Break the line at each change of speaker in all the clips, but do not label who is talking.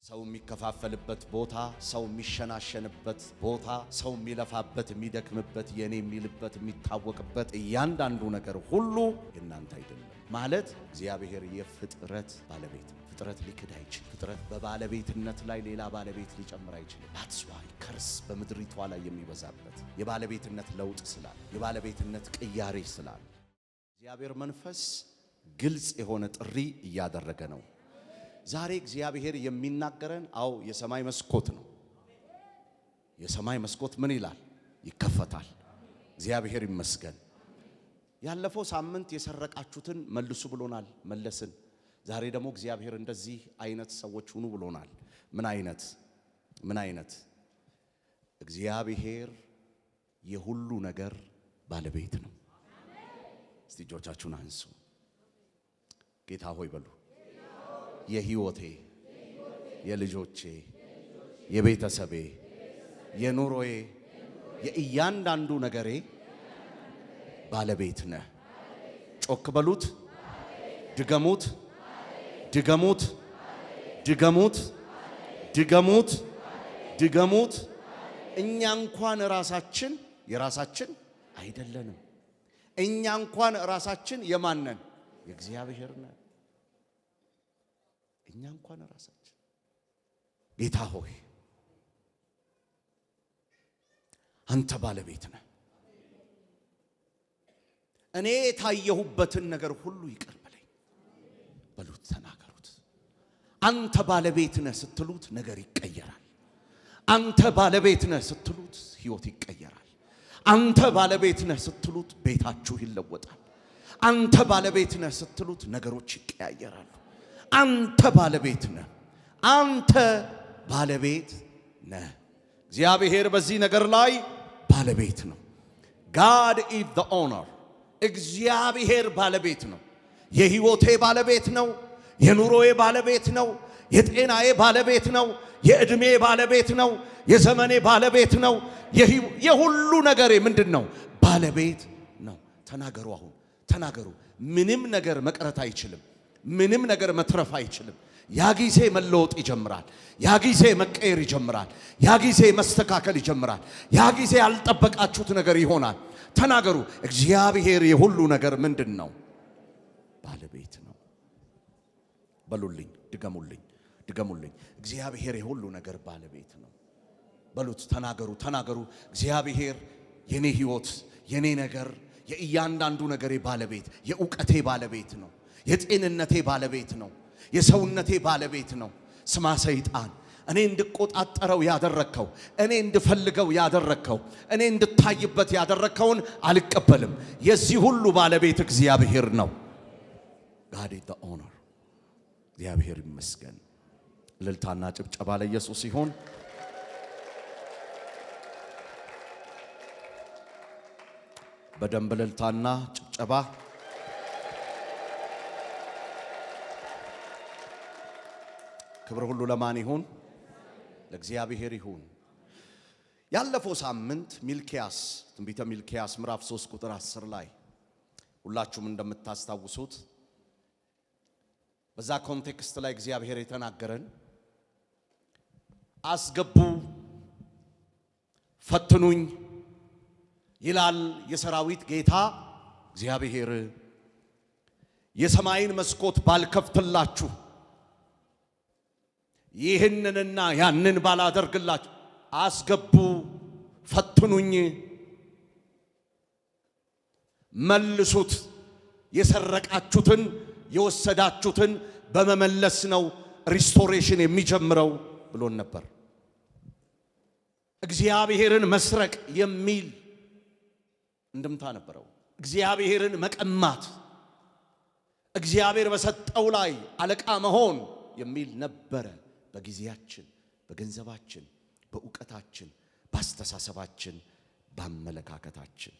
ሰው የሚከፋፈልበት ቦታ፣ ሰው የሚሸናሸንበት ቦታ፣ ሰው የሚለፋበት የሚደክምበት የኔ የሚልበት የሚታወቅበት እያንዳንዱ ነገር ሁሉ የናንተ አይደለም ማለት እግዚአብሔር የፍጥረት ባለቤት ነው። ፍጥረት ሊክድ አይችልም። ፍጥረት በባለቤትነት ላይ ሌላ ባለቤት ሊጨምር አይችልም። that's why ከርስ በምድሪቷ ላይ የሚበዛበት የባለቤትነት ለውጥ ስላለ የባለቤትነት ቅያሬ ስላለ እግዚአብሔር መንፈስ ግልጽ የሆነ ጥሪ እያደረገ ነው። ዛሬ እግዚአብሔር የሚናገረን የሰማይ መስኮት ነው። የሰማይ መስኮት ምን ይላል? ይከፈታል። እግዚአብሔር ይመስገን። ያለፈው ሳምንት የሰረቃችሁትን መልሱ ብሎናል፣ መለስን። ዛሬ ደግሞ እግዚአብሔር እንደዚህ አይነት ሰዎች ሁኑ ብሎናል። ምን አይነት? እግዚአብሔር የሁሉ ነገር ባለቤት ነው። እስቲ እጆቻችሁን አንሱ። ጌታ ሆይ በሉ። የህይወቴ፣ የልጆቼ፣ የቤተሰቤ፣ የኑሮዬ፣ የእያንዳንዱ ነገሬ ባለቤት ነህ። ጮክ በሉት። ድገሙት፣ ድገሙት፣ ድገሙት፣ ድገሙት፣ ድገሙት። እኛ እንኳን ራሳችን የራሳችን አይደለንም። እኛ እንኳን ራሳችን የማን ነን? የእግዚአብሔር ነን። እኛ እንኳን ራሳችን። ጌታ ሆይ አንተ ባለቤት ነህ። እኔ የታየሁበትን ነገር ሁሉ ይቅር በለኝ በሉት፣ ተናገሩት። አንተ ባለቤት ነህ ስትሉት ነገር ይቀየራል። አንተ ባለቤት ነህ ስትሉት ህይወት ይቀየራል። አንተ ባለቤት ነህ ስትሉት ቤታችሁ ይለወጣል። አንተ ባለቤት ነህ ስትሉት ነገሮች ይቀያየራሉ። አንተ ባለቤት ነህ። አንተ ባለቤት ነህ። እግዚአብሔር በዚህ ነገር ላይ ባለቤት ነው። God is the owner። እግዚአብሔር ባለቤት ነው። የህይወቴ ባለቤት ነው። የኑሮዬ ባለቤት ነው። የጤናዬ ባለቤት ነው። የእድሜ ባለቤት ነው። የዘመኔ ባለቤት ነው። የሁሉ ነገሬ ምንድነው? ባለቤት ነው። ተናገሩ፣ አሁን ተናገሩ። ምንም ነገር መቅረት አይችልም። ምንም ነገር መትረፍ አይችልም። ያ ጊዜ መለወጥ ይጀምራል። ያ ጊዜ መቀየር ይጀምራል። ያ ጊዜ መስተካከል ይጀምራል። ያ ጊዜ ያልጠበቃችሁት ነገር ይሆናል። ተናገሩ። እግዚአብሔር የሁሉ ነገር ምንድነው? ባለቤት ነው። በሉልኝ፣ ድገሙልኝ፣ ድገሙልኝ። እግዚአብሔር የሁሉ ነገር ባለቤት ነው በሉት። ተናገሩ፣ ተናገሩ። እግዚአብሔር የኔ ህይወት፣ የኔ ነገር፣ የእያንዳንዱ ነገሬ ባለቤት፣ የእውቀቴ ባለቤት ነው። የጤንነቴ ባለቤት ነው። የሰውነቴ ባለቤት ነው። ስማ ሰይጣን፣ እኔ እንድቆጣጠረው ያደረከው፣ እኔ እንድፈልገው ያደረከው፣ እኔ እንድታይበት ያደረከውን አልቀበልም። የዚህ ሁሉ ባለቤት እግዚአብሔር ነው። God is the owner። እግዚአብሔር ይመስገን። እልልታና ጭብጨባ ለኢየሱስ ይሁን። በደንብ እልልታና ጭብጨባ። ክብር ሁሉ ለማን ይሁን? ለእግዚአብሔር ይሁን። ያለፈው ሳምንት ሚልኪያስ፣ ትንቢተ ሚልኪያስ ምዕራፍ 3 ቁጥር 10 ላይ ሁላችሁም እንደምታስታውሱት በዛ ኮንቴክስት ላይ እግዚአብሔር የተናገረን አስገቡ ፈትኑኝ ይላል የሰራዊት ጌታ እግዚአብሔር። የሰማይን መስኮት ባልከፍትላችሁ፣ ይህንንና ያንን ባላደርግላችሁ፣ አስገቡ ፈትኑኝ፣ መልሱት። የሰረቃችሁትን የወሰዳችሁትን በመመለስ ነው ሪስቶሬሽን የሚጀምረው ብሎን ነበር። እግዚአብሔርን መስረቅ የሚል እንድምታ ነበረው። እግዚአብሔርን መቀማት፣ እግዚአብሔር በሰጠው ላይ አለቃ መሆን የሚል ነበረ። በጊዜያችን፣ በገንዘባችን፣ በእውቀታችን፣ በአስተሳሰባችን፣ በአመለካከታችን።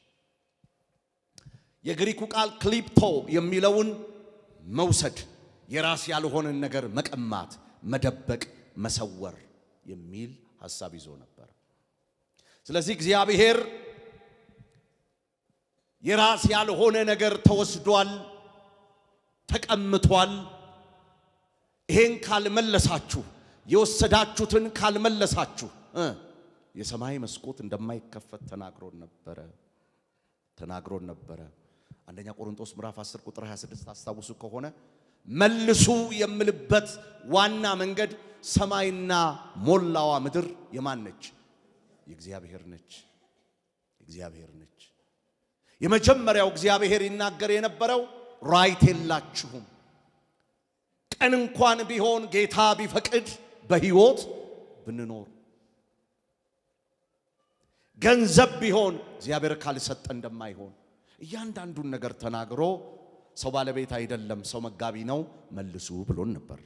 የግሪኩ ቃል ክሊፕቶ የሚለውን መውሰድ፣ የራስ ያልሆነን ነገር መቀማት፣ መደበቅ፣ መሰወር የሚል ሐሳብ ይዞ ነበር። ስለዚህ እግዚአብሔር የራስ ያልሆነ ነገር ተወስዷል፣ ተቀምጧል። ይሄን ካልመለሳችሁ የወሰዳችሁትን ካልመለሳችሁ የሰማይ መስኮት እንደማይከፈት ተናግሮን ነበረ። አንደኛ ቆሮንቶስ ምዕራፍ 10 ቁጥር 26 አስታውሱ ከሆነ መልሱ የምልበት ዋና መንገድ ሰማይና ሞላዋ ምድር የማን ነች? የእግዚአብሔር ነች። የመጀመሪያው እግዚአብሔር ይናገር የነበረው ራይት የላችሁም፣ ቀን እንኳን ቢሆን ጌታ ቢፈቅድ በሕይወት ብንኖር፣ ገንዘብ ቢሆን እግዚአብሔር ካልሰጠ እንደማይሆን እያንዳንዱን ነገር ተናግሮ ሰው ባለቤት አይደለም፣ ሰው መጋቢ ነው፣ መልሱ ብሎን ነበር።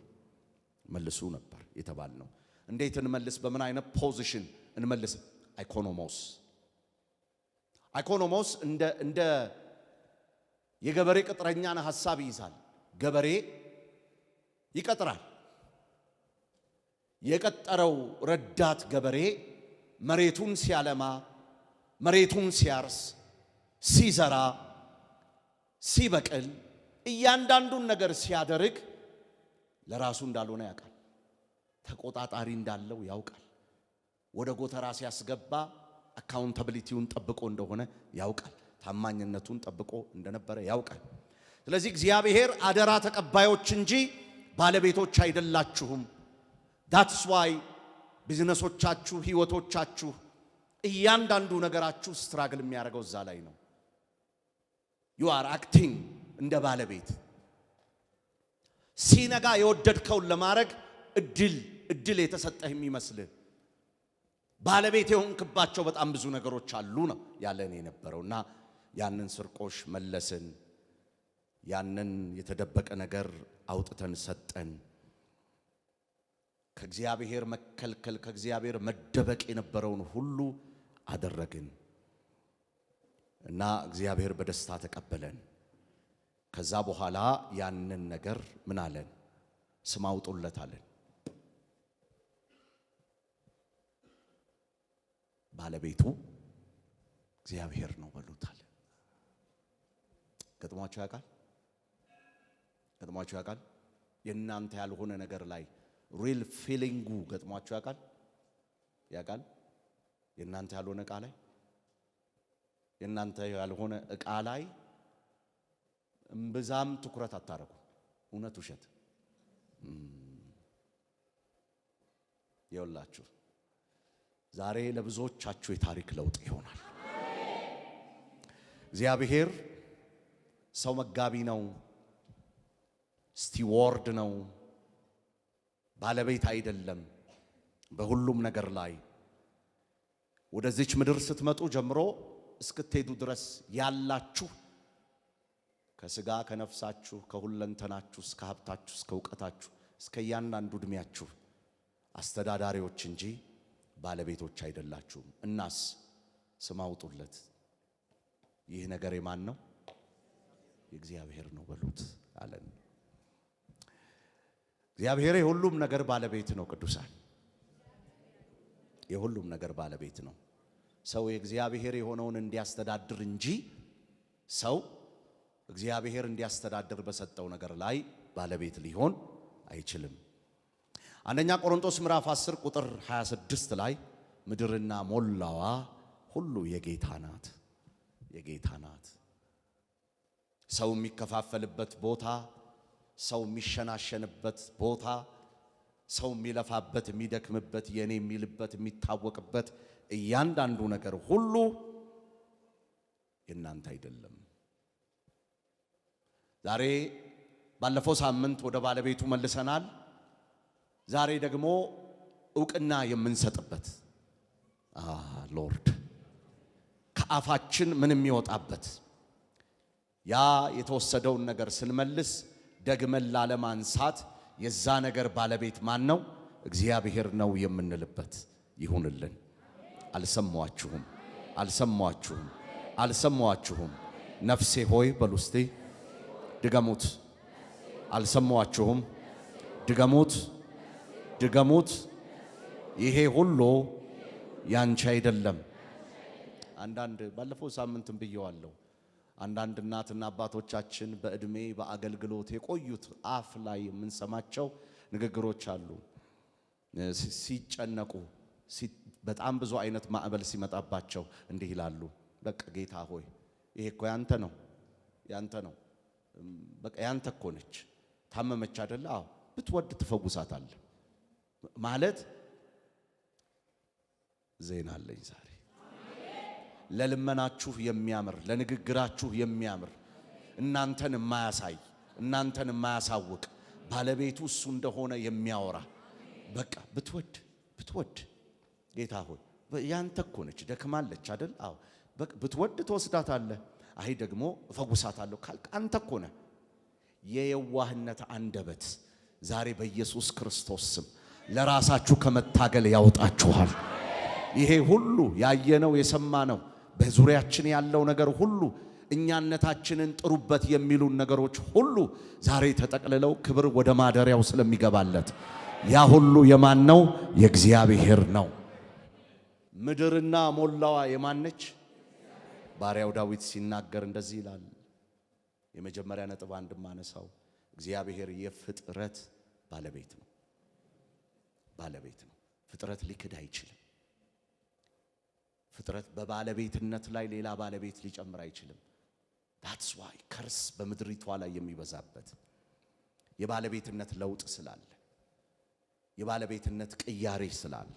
መልሱ ነበር የተባልነው። እንዴት እንመልስ? በምን አይነት ፖዚሽን እንመልስ? ኢኮኖሞስ እንደ የገበሬ ቅጥረኛን ሐሳብ ይይዛል። ገበሬ ይቀጥራል። የቀጠረው ረዳት ገበሬ መሬቱን ሲያለማ፣ መሬቱን ሲያርስ፣ ሲዘራ፣ ሲበቅል፣ እያንዳንዱን ነገር ሲያደርግ ለራሱ እንዳልሆነ ያውቃል። ተቆጣጣሪ እንዳለው ያውቃል። ወደ ጎተራ ሲያስገባ አካውንታቢሊቲውን ጠብቆ እንደሆነ ያውቃል። ታማኝነቱን ጠብቆ እንደነበረ ያውቃል። ስለዚህ እግዚአብሔር አደራ ተቀባዮች እንጂ ባለቤቶች አይደላችሁም። that's why ቢዝነሶቻችሁ፣ ህይወቶቻችሁ፣ እያንዳንዱ ነገራችሁ ስትራግል የሚያደርገው እዛ ላይ ነው። you are acting እንደ ባለቤት። ሲነጋ የወደድከውን ለማድረግ እድል የተሰጠህ የሚመስልህ ባለቤት የሆንክባቸው በጣም ብዙ ነገሮች አሉ ነው ያለን የነበረውና ያንን ስርቆሽ መለስን። ያንን የተደበቀ ነገር አውጥተን ሰጠን። ከእግዚአብሔር መከልከል፣ ከእግዚአብሔር መደበቅ የነበረውን ሁሉ አደረግን እና እግዚአብሔር በደስታ ተቀበለን። ከዛ በኋላ ያንን ነገር ምን አለን? ስም አውጡለት አለን። ባለቤቱ እግዚአብሔር ነው በሉታል። ገጥሟችሁ ያውቃል? የእናንተ ያልሆነ ነገር ላይ ሪል ፊሊንጉ ገጥሟችሁ ያውቃል? የእናንተ ያልሆነ ዕቃ ላይ የእናንተ ያልሆነ ዕቃ ላይ እምብዛም ትኩረት አታረጉ። እውነት ውሸት ይውላችሁ። ዛሬ ለብዙዎቻችሁ የታሪክ ለውጥ ይሆናል። እግዚአብሔር ሰው መጋቢ ነው፣ ስቲዋርድ ነው፣ ባለቤት አይደለም። በሁሉም ነገር ላይ ወደዚች ምድር ስትመጡ ጀምሮ እስክትሄዱ ድረስ ያላችሁ ከስጋ ከነፍሳችሁ ከሁለንተናችሁ እስከ ሀብታችሁ እስከ ዕውቀታችሁ እስከ እያንዳንዱ ዕድሜያችሁ አስተዳዳሪዎች እንጂ ባለቤቶች አይደላችሁም። እናስ ስም አውጡለት። ይህ ነገር የማን ነው? የእግዚአብሔር ነው በሉት አለን። እግዚአብሔር የሁሉም ነገር ባለቤት ነው። ቅዱሳን የሁሉም ነገር ባለቤት ነው። ሰው የእግዚአብሔር የሆነውን እንዲያስተዳድር እንጂ ሰው እግዚአብሔር እንዲያስተዳድር በሰጠው ነገር ላይ ባለቤት ሊሆን አይችልም። አንደኛ ቆሮንቶስ ምዕራፍ 10 ቁጥር 26 ላይ ምድርና ሞላዋ ሁሉ የጌታ ናት። ሰው የሚከፋፈልበት ቦታ፣ ሰው የሚሸናሸንበት ቦታ፣ ሰው የሚለፋበት የሚደክምበት፣ የኔ የሚልበት የሚታወቅበት እያንዳንዱ ነገር ሁሉ የእናንተ አይደለም። ዛሬ ባለፈው ሳምንት ወደ ባለቤቱ መልሰናል። ዛሬ ደግሞ ዕውቅና የምንሰጥበት ሎርድ ከአፋችን ምን የሚወጣበት ያ የተወሰደውን ነገር ስንመልስ ደግመን ላለማንሳት የዛ ነገር ባለቤት ማን ነው? እግዚአብሔር ነው የምንልበት ይሁንልን። አልሰማችሁም? ነፍሴ ሆይ በሉ እስቲ ድገሙት። አልሰማችሁም? ድገሙት። ይሄ ሁሉ ያንቺ አይደለም። አንዳንድ ባለፈው ሳምንትም ብየዋለሁ። አንዳንድ እናትና አባቶቻችን በእድሜ በአገልግሎት የቆዩት አፍ ላይ የምንሰማቸው ንግግሮች አሉ። ሲጨነቁ በጣም ብዙ አይነት ማዕበል ሲመጣባቸው እንዲህ ይላሉ፣ በቃ ጌታ ሆይ ይሄ እኮ ያንተ ነው በቃ ያንተ እኮ ነች። ታመመች አይደል? አዎ ብትወድ ትፈውሳታለህ ማለት ዜና አለኝ ዛሬ ለልመናችሁ የሚያምር ለንግግራችሁ የሚያምር እናንተን የማያሳይ እናንተን የማያሳውቅ ባለቤቱ እሱ እንደሆነ የሚያወራ በቃ ብትወድ ጌታ ሆይ ያንተ እኮ ነች ደክማለች አይደል? አዎ በቃ ብትወድ ትወስዳታለህ። አይ ደግሞ እፈውሳታለሁ ካልክ አንተ እኮ ነህ። የየዋህነት አንደበት ዛሬ በኢየሱስ ክርስቶስ ስም ለራሳችሁ ከመታገል ያወጣችኋል። ይሄ ሁሉ ያየነው የሰማነው በዙሪያችን ያለው ነገር ሁሉ እኛነታችንን ጥሩበት የሚሉን ነገሮች ሁሉ ዛሬ ተጠቅልለው ክብር ወደ ማደሪያው ስለሚገባለት ያ ሁሉ የማን ነው? የእግዚአብሔር ነው። ምድርና ሞላዋ የማን ነች? ባሪያው ዳዊት ሲናገር እንደዚህ ይላል። የመጀመሪያ ነጥብ አንድ ማነሳው እግዚአብሔር የፍጥረት ባለቤት ነው። ፍጥረት ሊክድ አይችልም። ፍጥረት በባለቤትነት ላይ ሌላ ባለቤት ሊጨምር አይችልም። that's why ከርስ በምድሪቷ ላይ የሚበዛበት የባለቤትነት ለውጥ ስላለ የባለቤትነት ቅያሬ ስላለ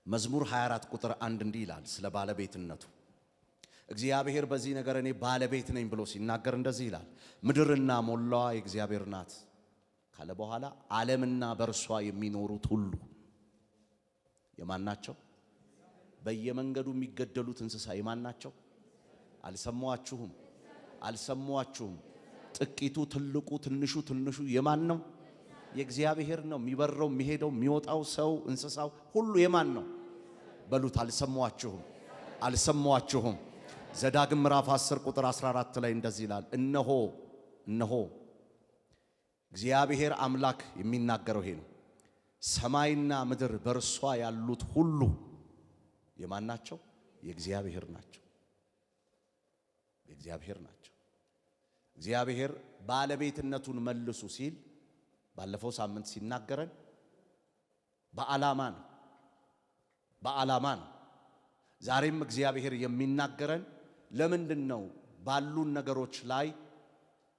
መዝሙር 24 ቁጥር 1 እንዲህ ይላል ስለ ባለቤትነቱ። እግዚአብሔር በዚህ ነገር እኔ ባለቤት ነኝ ብሎ ሲናገር እንደዚህ ይላል፣ ምድርና ሞላዋ የእግዚአብሔር ናት ካለ በኋላ ዓለምና በእርሷ የሚኖሩት ሁሉ የማን ናቸው? በየመንገዱ የሚገደሉት እንስሳ የማን ናቸው? አልሰማችሁም? ጥቂቱ ትልቁ፣ ትንሹ የማን ነው? የእግዚአብሔር ነው። የሚበረው የሚሄደው የሚወጣው ሰው እንስሳው ሁሉ የማን ነው? በሉት አልሰማችሁም? ዘዳግም ምዕራፍ 10 ቁጥር 14 ላይ እንደዚህ ይላል፣ እነሆ እግዚአብሔር አምላክ የሚናገረው ይሄ ነው፣ ሰማይና ምድር በእርሷ ያሉት ሁሉ የማን ናቸው? የእግዚአብሔር ናቸው። እግዚአብሔር ባለቤትነቱን መልሱ ሲል ባለፈው ሳምንት ሲናገረን በዓላማ ነው። ዛሬም እግዚአብሔር የሚናገረን ለምንድን ነው? ባሉን ነገሮች ላይ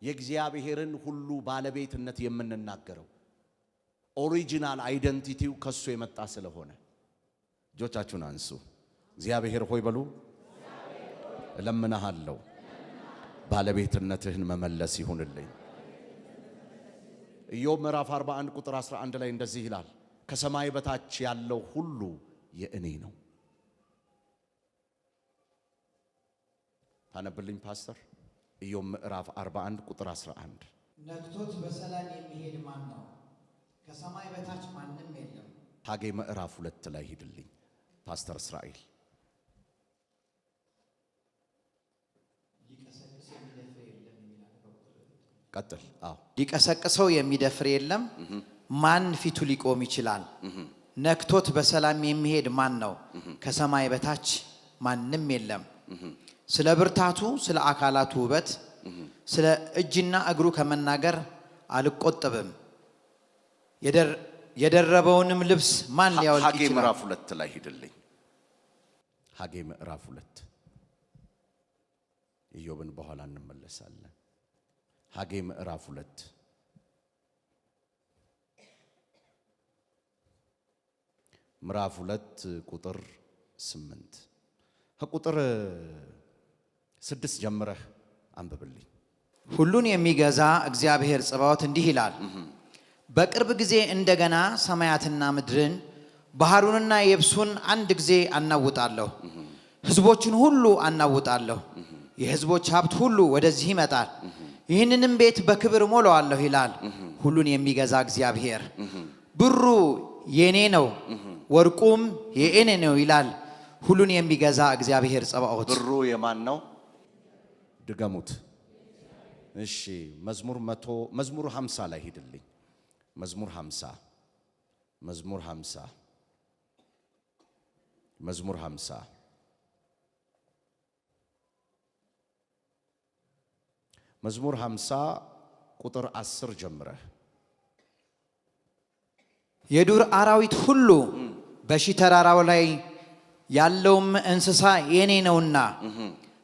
የእግዚአብሔርን ሁሉ ባለቤትነት የምንናገረው ኦሪጂናል አይደንቲቲው ከሱ የመጣ ስለሆነ እጆቻችሁን አንሱ። እግዚአብሔር ሆይ በሉ። እለምንሃለሁ ባለቤትነትህን መመለስ ይሁንልኝ። ኢዮብ ምዕራፍ 41 ቁጥር 11 ላይ እንደዚህ ይላል፣ ከሰማይ በታች ያለው ሁሉ የእኔ ነው። ታነብልኝ ፓስተር? ኢዮብ ምዕራፍ 41 ቁጥር 11
ነክቶት በሰላም የሚሄድ ማን ነው? ከሰማይ በታች ማንም የለም።
ሐጌ ምዕራፍ 2 ላይ ሂድልኝ ፓስተር እስራኤል። ቀጥል።
ሊቀሰቅሰው የሚደፍር የለም። ማን ፊቱ ሊቆም ይችላል? ነክቶት በሰላም የሚሄድ ማን ነው? ከሰማይ በታች ማንም የለም። ስለ ብርታቱ፣ ስለ አካላቱ ውበት፣ ስለ እጅና እግሩ ከመናገር አልቆጠብም። የደረበውንም ልብስ ማን ሊያወልቅ ይችላል?
ሐጌ ምዕራፍ 2 ላይ ሂድልኝ። ሐጌ ምዕራፍ 2 ኢዮብን በኋላ እንመለሳለን። ሐጌ ምዕራፍ 2 ምዕራፍ 2 ቁጥር 8 ከቁጥር 6 ጀምረህ አንብብልኝ።
ሁሉን የሚገዛ እግዚአብሔር ጽባዖት እንዲህ ይላል፣ በቅርብ ጊዜ እንደገና ሰማያትና ምድርን ባህሩንና የብሱን አንድ ጊዜ አናውጣለሁ። ሕዝቦችን ሁሉ አናውጣለሁ። የሕዝቦች ሀብት ሁሉ ወደዚህ ይመጣል። ይህንንም ቤት በክብር ሞላዋለሁ ይላል ሁሉን የሚገዛ እግዚአብሔር። ብሩ የኔ ነው፣ ወርቁም የእኔ ነው ይላል ሁሉን የሚገዛ እግዚአብሔር ጸባዖት።
ብሩ የማን ነው? ድገሙት። እሺ መዝሙር 50 ላይ ሂድልኝ። መዝሙር 50 ቁጥር 10 ጀምረህ
የዱር አራዊት ሁሉ በሺህ ተራራው ላይ ያለውም እንስሳ የኔ ነውና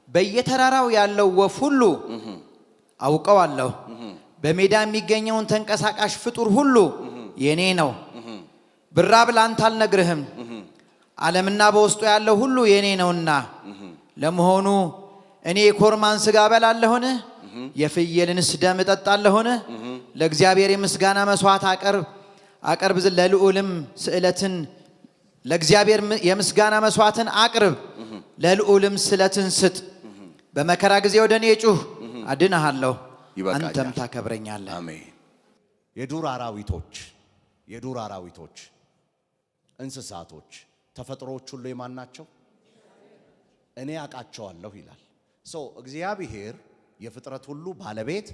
በየተራራው ያለው ወፍ ሁሉ አውቀዋለሁ። በሜዳ የሚገኘውን ተንቀሳቃሽ ፍጡር ሁሉ የኔ ነው። ብራብ ላንተ አልነግርህም፣ ዓለምና በውስጡ ያለው ሁሉ የኔ ነውና። ለመሆኑ እኔ የኮርማን ሥጋ እበላለሁን? የፍየልንስ ደም እጠጣለሁን? ለእግዚአብሔር የምስጋና መሥዋዕት አቅርብ፣ ለልዑልም ስእለትን ለእግዚአብሔር የምስጋና መሥዋዕትን አቅርብ፣ ለልዑልም ስእለትን ስጥ። በመከራ ጊዜ ወደ እኔ ጩህ፣ አድንሃለሁ፣ አንተም ታከብረኛለህ።
አሜን። የዱር አራዊቶች፣ እንስሳቶች፣ ተፈጥሮዎች ሁሉ የማን ናቸው? እኔ አውቃቸዋለሁ ይላል። እግዚአብሔር የፍጥረት ሁሉ ባለቤት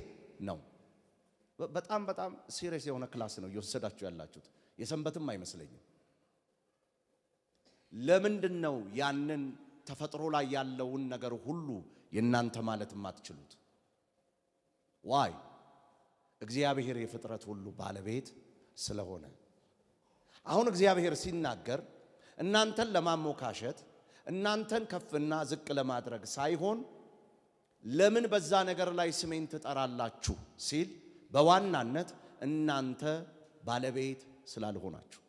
ነው። በጣም ሲሪየስ የሆነ ክላስ ነው እየወሰዳችሁ ያላችሁት። የሰንበትም አይመስለኝም። ለምንድን ነው ያንን ተፈጥሮ ላይ ያለውን ነገር ሁሉ የናንተ ማለት የማትችሉት? ዋይ? እግዚአብሔር የፍጥረት ሁሉ ባለቤት ስለሆነ። አሁን እግዚአብሔር ሲናገር እናንተን ለማሞካሸት እናንተን ከፍና ዝቅ ለማድረግ ሳይሆን ለምን በዛ ነገር ላይ ስሜን ትጠራላችሁ ሲል በዋናነት እናንተ ባለቤት ስላልሆናችሁ።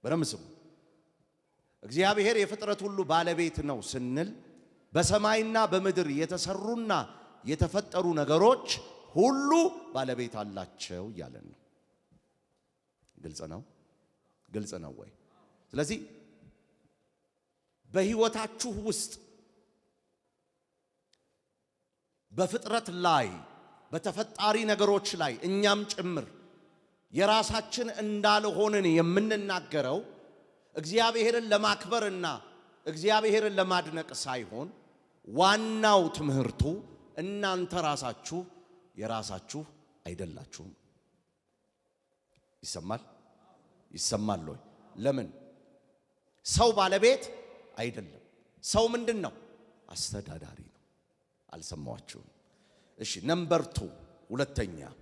በደምብ ስሙ። እግዚአብሔር የፍጥረት ሁሉ ባለቤት ነው ስንል በሰማይና በምድር የተሰሩና የተፈጠሩ ነገሮች ሁሉ ባለቤት አላቸው እያለን ነው። ግልጽ ነው ወይ? ስለዚህ በሕይወታችሁ ውስጥ በፍጥረት ላይ በተፈጣሪ ነገሮች ላይ እኛም ጭምር የራሳችን እንዳልሆንን የምንናገረው እግዚአብሔርን ለማክበርና እግዚአብሔርን ለማድነቅ ሳይሆን ዋናው ትምህርቱ እናንተ ራሳችሁ የራሳችሁ አይደላችሁም። ይሰማል ወይ? ለምን? ሰው ባለቤት አይደለም። ሰው ምንድን ነው? አስተዳዳሪ ነው። አልሰማዋችሁም? እሺ፣ ነምበር 2 ሁለተኛ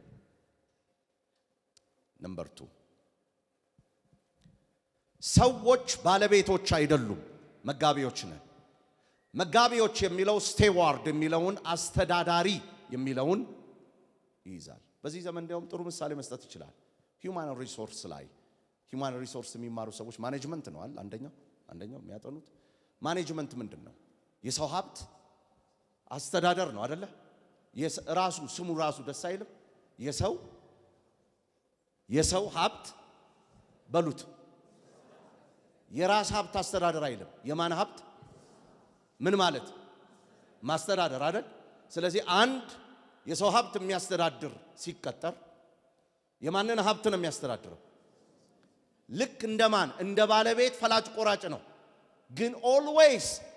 ነምበር 2 ሰዎች ባለቤቶች አይደሉም፣ መጋቢዎች ነን። መጋቢዎች የሚለው ስቴዋርድ የሚለውን አስተዳዳሪ የሚለውን ይይዛል። በዚህ ዘመን እንዲያውም ጥሩ ምሳሌ መስጠት ይችላል። ሂውማን ሪሶርስ ላይ ሂውማን ሪሶርስ የሚማሩ ሰዎች ማኔጅመንት ነው አንደኛው የሚያጠኑት። ማኔጅመንት ምንድን ነው? የሰው ሀብት አስተዳደር ነው አይደለ? ራሱ ስሙ ራሱ ደስ አይልም? የሰው ሀብት በሉት። የራስ ሀብት አስተዳደር አይልም። የማን ሀብት? ምን ማለት? ማስተዳደር አይደል? ስለዚህ አንድ የሰው ሀብት የሚያስተዳድር ሲቀጠር የማንን ሀብት ነው የሚያስተዳድረው? ልክ እንደማን? እንደ ባለቤት ፈላጭ ቆራጭ ነው። ግን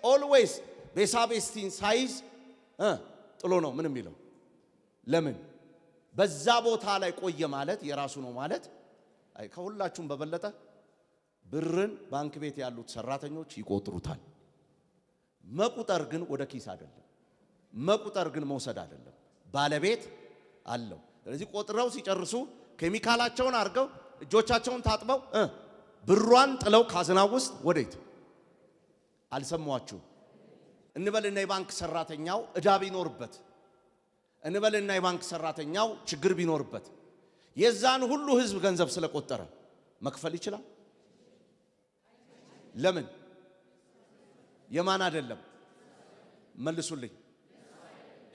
ኦልዌይስ ቤሳቤስቲን ሳይዝ ጥሎ ነው ምን የሚለው? ለምን? በዛ ቦታ ላይ ቆየ ማለት የራሱ ነው ማለት። ከሁላችሁም በበለጠ ብርን ባንክ ቤት ያሉት ሰራተኞች ይቆጥሩታል። መቁጠር ግን ወደ ኪስ አይደለም። መቁጠር ግን መውሰድ አይደለም። ባለቤት አለው። ስለዚህ ቆጥረው ሲጨርሱ ኬሚካላቸውን አድርገው እጆቻቸውን ታጥበው ብሯን ጥለው ካዝናው ውስጥ ወዴት? አልሰማችሁ? እንበልና የባንክ ሰራተኛው ዕዳ ቢኖርበት፣ እንበልና የባንክ ሰራተኛው ችግር ቢኖርበት የዛን ሁሉ ህዝብ ገንዘብ ስለቆጠረ መክፈል ይችላል? ለምን? የማን አይደለም? መልሱልኝ።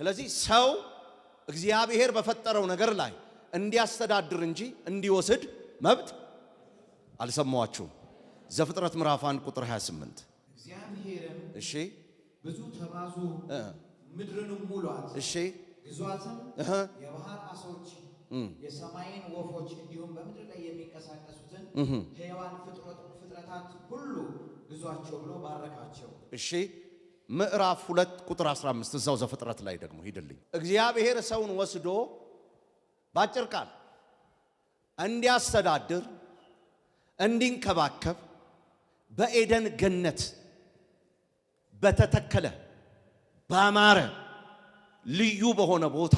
ስለዚህ ሰው እግዚአብሔር በፈጠረው ነገር ላይ እንዲያስተዳድር እንጂ እንዲወስድ መብት አልሰማዋችሁም? ዘፍጥረት ምዕራፍ 1 ቁጥር 28
እግዚአብሔርም
እሺ
ብዙ ተባዙ ምድርንም ሙሏት፣
እሺ
ግዟትም፣ የባህር ዓሦች የሰማይን ወፎች እንዲሁም በምድር ላይ የሚንቀሳቀሱትን ሕያዋን ፍጥረታት ሁሉ ግዟቸው ብሎ ባረካቸው።
እሺ ምዕራፍ 2 ቁጥር 15 እዛው ዘፍጥረት ላይ ደግሞ ሂድልኝ። እግዚአብሔር ሰውን ወስዶ ባጭር ቃል እንዲያስተዳድር እንዲንከባከብ በኤደን ገነት በተተከለ ባማረ ልዩ በሆነ ቦታ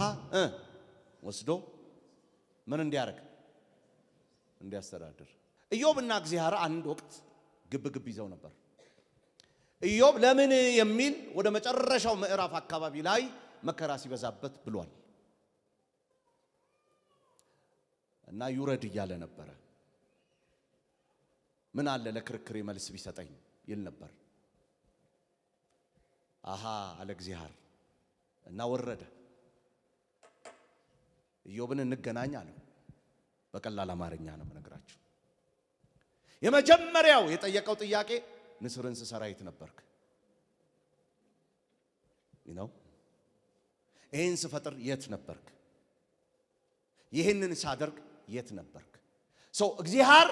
ወስዶ ምን እንዲያደርግ? እንዲያስተዳድር። ኢዮብና እግዚአብሔር አንድ ወቅት ግብ ይዘው ነበር። ኢዮብ ለምን የሚል ወደ መጨረሻው ምዕራፍ አካባቢ ላይ መከራ ሲበዛበት ብሏል እና ይውረድ እያለ ነበረ። ምን አለ ለክርክሬ መልስ ቢሰጠኝ ይል ነበር። አሃ አለ እግዚአብሔር እና ወረደ። ኢዮብን እንገናኝ አለው። በቀላል አማርኛ ነው የምነግራችሁ። የመጀመሪያው የጠየቀው ጥያቄ ንስርን ስሰራ የት ነበርክ? ይህን ስፈጥር የት ነበርክ? ይህንን ሳደርግ የት ነበርክ? እግዚአብሔር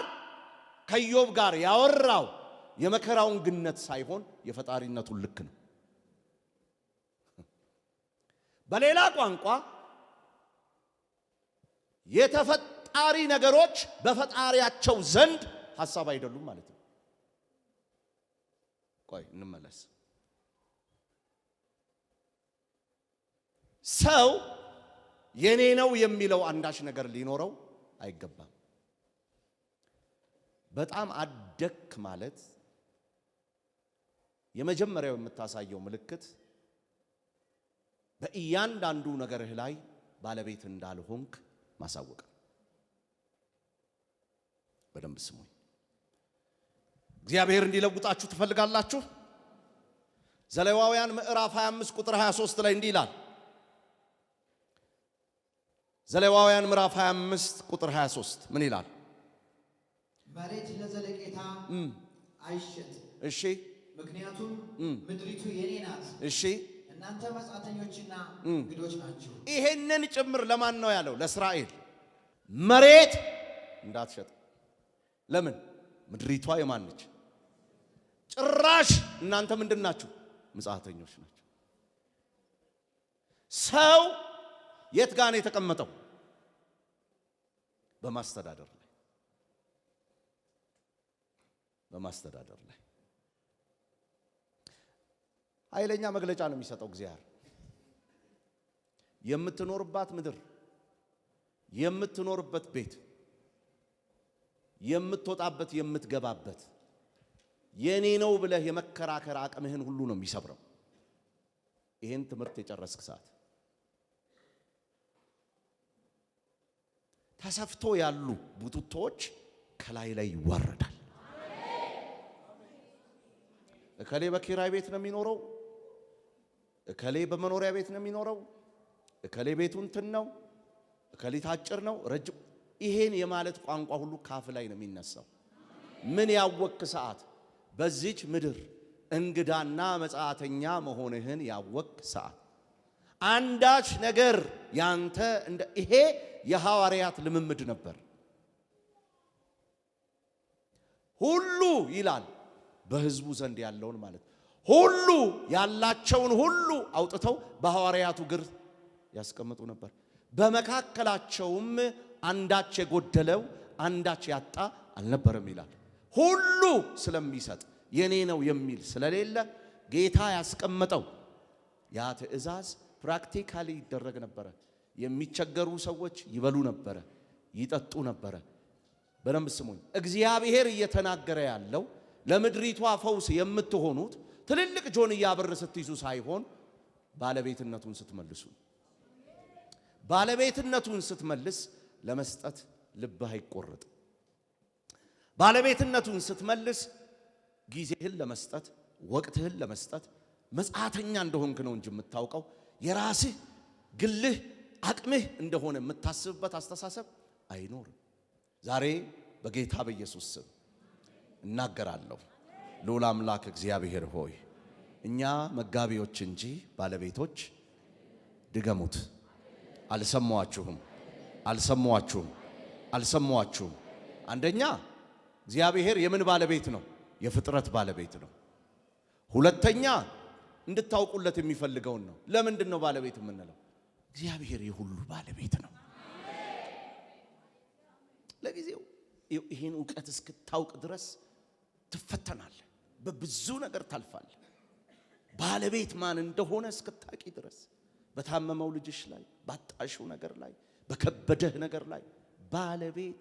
ከኢዮብ ጋር ያወራው የመከራውን ግነት ሳይሆን የፈጣሪነቱን ልክ ነው። በሌላ ቋንቋ የተፈጣሪ ነገሮች በፈጣሪያቸው ዘንድ ሐሳብ አይደሉም ማለት ነው። ቆይ እንመለስ። ሰው የኔ ነው የሚለው አንዳች ነገር ሊኖረው አይገባም። በጣም አደክ ማለት የመጀመሪያው የምታሳየው ምልክት በእያንዳንዱ ነገርህ ላይ ባለቤት እንዳልሆንክ ማሳወቅ። በደንብ ስሙኝ። እግዚአብሔር እንዲለውጣችሁ ትፈልጋላችሁ? ዘሌዋውያን ምዕራፍ 25 ቁጥር 23 ላይ እንዲህ ይላል። ዘሌዋውያን ምዕራፍ 25 ቁጥር 23 ምን ይላል?
መሬት ለዘለቄታ አይሸጥ።
እሺ።
ምክንያቱም ምድሪቱ የኔ ናት።
እሺ።
እናንተ መጻተኞችና እንግዶች ናችሁ።
ይሄንን ጭምር ለማን ነው ያለው? ለእስራኤል። መሬት እንዳትሸጥ። ለምን? ምድሪቷ የማን ነች? ጭራሽ እናንተ ምንድን ናችሁ? መጻተኞች ናችሁ። ሰው የት ጋር ነው የተቀመጠው? በማስተዳደር ላይ። በማስተዳደር ላይ ኃይለኛ መግለጫ ነው የሚሰጠው እግዚአብሔር። የምትኖርባት ምድር፣ የምትኖርበት ቤት፣ የምትወጣበት የምትገባበት የኔ ነው ብለህ የመከራከር አቅምህን ሁሉ ነው የሚሰብረው። ይሄን ትምህርት የጨረስክ ሰዓት ተሰፍቶ ያሉ ቡቱቶች ከላይ ላይ ይዋረዳል። እከሌ በኪራይ ቤት ነው የሚኖረው፣ እከሌ በመኖሪያ ቤት ነው የሚኖረው፣ እከሌ ቤቱ እንትን ነው፣ እከሌ ታጭር ነው ረጅም። ይሄን የማለት ቋንቋ ሁሉ ካፍ ላይ ነው የሚነሳው። ምን ያወክ ሰዓት በዚች ምድር እንግዳና መጻተኛ መሆንህን ያወክ ሰዓት አንዳች ነገር ያንተ እንደ ይሄ የሐዋርያት ልምምድ ነበር። ሁሉ ይላል በሕዝቡ ዘንድ ያለውን ማለት ሁሉ ያላቸውን ሁሉ አውጥተው በሐዋርያቱ እግር ያስቀምጡ ነበር። በመካከላቸውም አንዳች የጎደለው አንዳች ያጣ አልነበረም ይላል። ሁሉ ስለሚሰጥ የኔ ነው የሚል ስለሌለ ጌታ ያስቀመጠው ያ ትእዛዝ ፕራክቲካሊ ይደረግ ነበረ። የሚቸገሩ ሰዎች ይበሉ ነበረ፣ ይጠጡ ነበረ። በደንብ ስሙኝ። እግዚአብሔር እየተናገረ ያለው ለምድሪቷ ፈውስ የምትሆኑት ትልልቅ ጆንያ ብር ስትይዙ ሳይሆን ባለቤትነቱን ስትመልሱ። ባለቤትነቱን ስትመልስ ለመስጠት ልብህ አይቆረጥ። ባለቤትነቱን ስትመልስ ጊዜህን ለመስጠት ወቅትህን ለመስጠት መጻተኛ እንደሆንክ ነው እንጂ የምታውቀው የራስህ ግልህ አቅምህ እንደሆነ የምታስብበት አስተሳሰብ አይኖርም። ዛሬ በጌታ በኢየሱስ ስም እናገራለሁ። ልዑል አምላክ እግዚአብሔር ሆይ እኛ መጋቢዎች እንጂ ባለቤቶች ድገሙት። አልሰማችሁም? አልሰማችሁም? አልሰማችሁም? አንደኛ እግዚአብሔር የምን ባለቤት ነው? የፍጥረት ባለቤት ነው። ሁለተኛ እንድታውቁለት የሚፈልገውን ነው። ለምንድን ነው ባለቤት የምንለው? እግዚአብሔር የሁሉ ባለቤት ነው። ለጊዜው ይህን እውቀት እስክታውቅ ድረስ ትፈተናለህ። በብዙ ነገር ታልፋለህ። ባለቤት ማን እንደሆነ እስክታቂ ድረስ በታመመው ልጅሽ ላይ፣ ባጣሽው ነገር ላይ፣ በከበደህ ነገር ላይ ባለቤት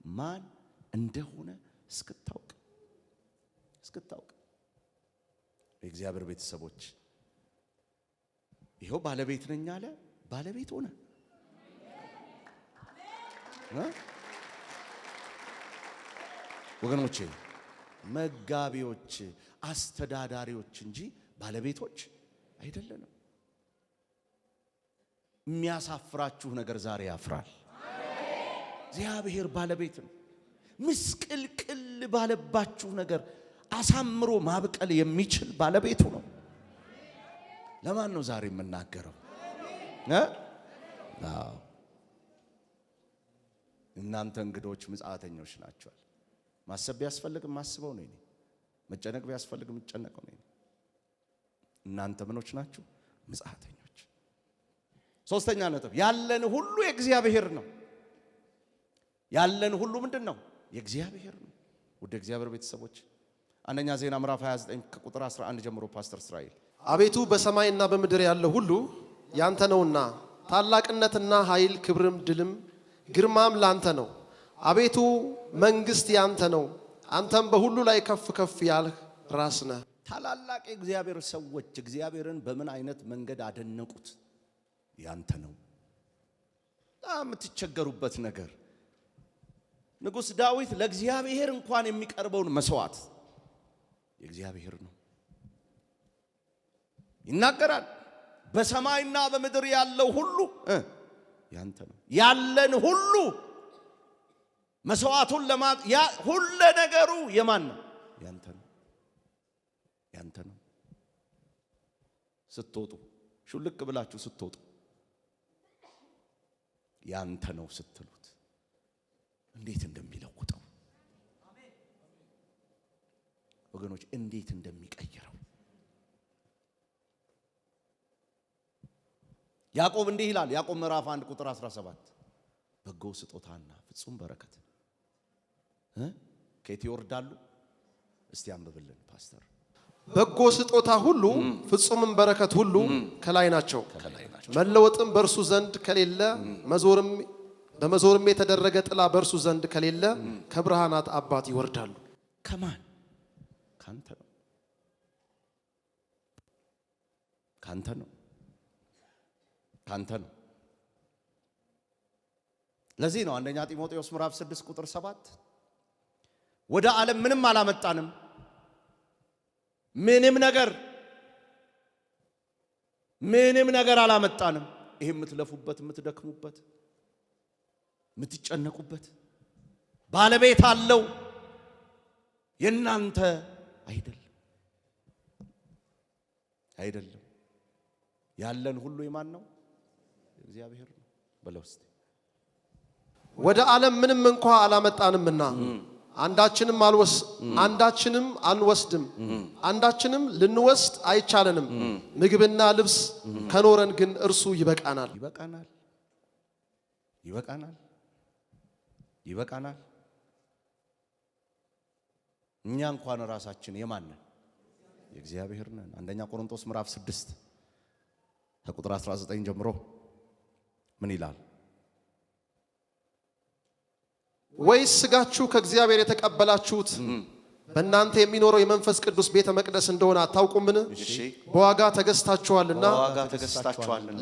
ማን እንደሆነ እስክታውቅ የእግዚአብሔር ቤተሰቦች ይሄው ባለቤት ነኝ አለ፣ ባለቤት ሆነ። ወገኖቼ መጋቢዎች፣ አስተዳዳሪዎች እንጂ ባለቤቶች አይደለንም። የሚያሳፍራችሁ ነገር ዛሬ ያፍራል። እግዚአብሔር ባለቤት ነው። ምስቅልቅል ባለባችሁ ነገር አሳምሮ ማብቀል የሚችል ባለቤቱ ነው። ለማን ነው ዛሬ የምናገረው? እናንተ እንግዶች ምጽአተኞች ናቸዋል። ማሰብ ቢያስፈልግ ማስበው ነው። መጨነቅ ቢያስፈልግ የምጨነቀው ነው። እናንተ ምኖች ናችሁ? ምጽአተኞች። ሶስተኛ ነጥብ ያለን ሁሉ የእግዚአብሔር ነው። ያለን ሁሉ ምንድን ነው? የእግዚአብሔር ነው። ወደ እግዚአብሔር ቤተሰቦች አንደኛ ዜና ምዕራፍ 29 ከቁጥር 11 ጀምሮ ፓስተር እስራኤል
አቤቱ በሰማይና በምድር ያለው ሁሉ ያንተ ነውና ታላቅነትና ኃይል ክብርም ድልም ግርማም ላንተ ነው። አቤቱ መንግስት ያንተ ነው፣ አንተም በሁሉ ላይ ከፍ ከፍ ያልህ ራስ ነህ።
ታላላቅ የእግዚአብሔር ሰዎች እግዚአብሔርን በምን አይነት መንገድ አደነቁት? ያንተ ነው። የምትቸገሩበት ነገር ንጉሥ ዳዊት ለእግዚአብሔር እንኳን የሚቀርበውን መስዋዕት የእግዚአብሔር ነው ይናገራል። በሰማይና በምድር ያለው ሁሉ ያንተ ነው። ያለን ሁሉ መስዋዕቱን ሁሉ ነገሩ የማን ነው? ያንተ ነው። ያንተ ነው። ስትወጡ ሹልክ ብላችሁ ስትወጡ ያንተ ነው ስትሉት እንዴት እንደሚለውጠው ወገኖች፣ እንዴት እንደሚቀይረው ያዕቆብ እንዲህ ይላል። ያዕቆብ ምዕራፍ 1 ቁጥር 17 በጎ ስጦታና ፍጹም በረከት ከየት ይወርዳሉ? እስቲ አንብብልን ፓስተር።
በጎ ስጦታ ሁሉ ፍጹምም በረከት ሁሉ ከላይ ናቸው፣ መለወጥም በእርሱ ዘንድ ከሌለ በመዞርም የተደረገ ጥላ በእርሱ ዘንድ ከሌለ ከብርሃናት አባት ይወርዳሉ።
ከማን? ካንተ ነው። ካንተ ነው። ካንተ ነው። ለዚህ ነው አንደኛ ጢሞቴዎስ ምዕራፍ 6 ቁጥር 7 ወደ ዓለም ምንም አላመጣንም፣ ምንም ነገር አላመጣንም። ይሄ የምትለፉበት፣ የምትደክሙበት፣ የምትጨነቁበት ባለቤት አለው። የናንተ አይደለም። ያለን ሁሉ የማን ነው? እግዚአብሔር ነው። በለው እስቲ
ወደ ዓለም ምንም እንኳ አላመጣንምና አንዳችንም አንወስድም፣ አንዳችንም ልንወስድ አይቻለንም። ምግብና ልብስ ከኖረን ግን እርሱ ይበቃናል። ይበቃናል። እኛ እንኳን ራሳችን የማን ነን? የእግዚአብሔር ነን። አንደኛ ቆሮንቶስ ምዕራፍ 6 ከቁጥር 19 ጀምሮ ምን ይላል? ወይስ ሥጋችሁ ከእግዚአብሔር የተቀበላችሁት በእናንተ የሚኖረው የመንፈስ ቅዱስ ቤተ መቅደስ እንደሆነ አታውቁምን? በዋጋ ተገዝታችኋልና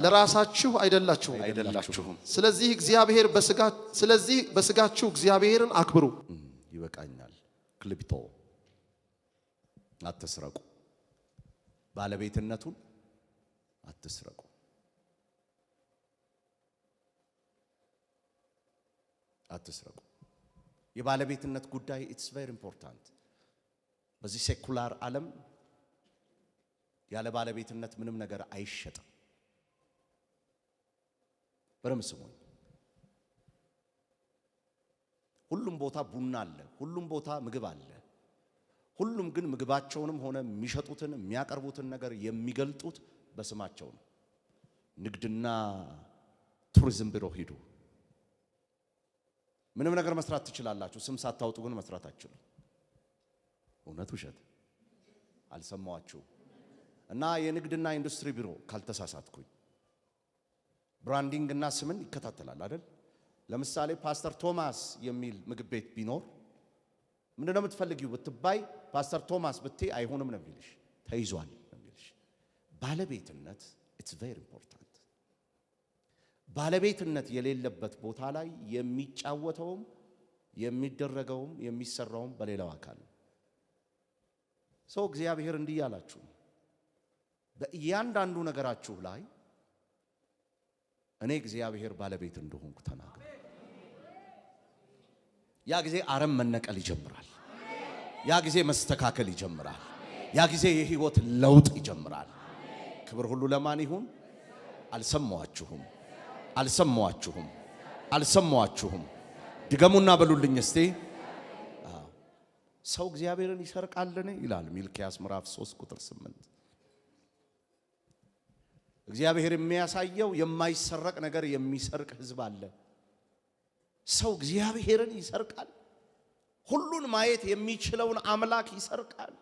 ለራሳችሁ አይደላችሁም። ስለዚህ በሥጋችሁ እግዚአብሔርን አክብሩ። ይበቃኛል። ክልቢቶ አትስረቁ። ባለቤትነቱን አትስረቁ። የባለቤትነት ጉዳይ ኢትስ ቬሪ ኢምፖርታንት። በዚህ ሴኩላር ዓለም ያለ ባለቤትነት ምንም ነገር አይሸጥም። በደምብ ስሙኝ። ሁሉም ቦታ ቡና አለ፣ ሁሉም ቦታ ምግብ አለ። ሁሉም ግን ምግባቸውንም ሆነ የሚሸጡትን የሚያቀርቡትን ነገር የሚገልጡት በስማቸው ነው። ንግድና ቱሪዝም ቢሮ ሂዱ። ምንም ነገር መስራት ትችላላችሁ፣ ስም ሳታውጡ ግን መስራት አትችሉ። እውነት ውሸት አልሰማዋችሁ? እና የንግድና ኢንዱስትሪ ቢሮ ካልተሳሳትኩኝ ብራንዲንግ እና ስምን ይከታተላል አይደል?
ለምሳሌ ፓስተር ቶማስ የሚል ምግብ ቤት ቢኖር ምንድነው የምትፈልጊው ብትባይ ፓስተር ቶማስ ብትይ አይሆንም ነው የሚልሽ፣ ተይዟል ነው የሚልሽ። ባለቤትነት ኢትስ ቬሪ ኢምፖርታንት። ባለቤትነት የሌለበት ቦታ ላይ የሚጫወተውም የሚደረገውም የሚሰራውም በሌላው አካል ነው። ሰው እግዚአብሔር እንዲህ ያላችሁ በእያንዳንዱ ነገራችሁ ላይ እኔ እግዚአብሔር ባለቤት እንደሆንኩ ተናገሩ። ያ ጊዜ አረም መነቀል ይጀምራል። ያ ጊዜ መስተካከል ይጀምራል። ያ ጊዜ የህይወት ለውጥ ይጀምራል። ክብር ሁሉ ለማን ይሁን? አልሰማዋችሁም? አልሰማዋችሁም? አልሰማዋችሁም? ድገሙና በሉልኝ እስቲ። ሰው እግዚአብሔርን ይሰርቃልን ይላል ሚልክያስ ምዕራፍ 3 ቁጥር 8። እግዚአብሔር የሚያሳየው የማይሰረቅ ነገር የሚሰርቅ ህዝብ አለ። ሰው እግዚአብሔርን ይሰርቃል። ሁሉን ማየት የሚችለውን አምላክ ይሰርቃል።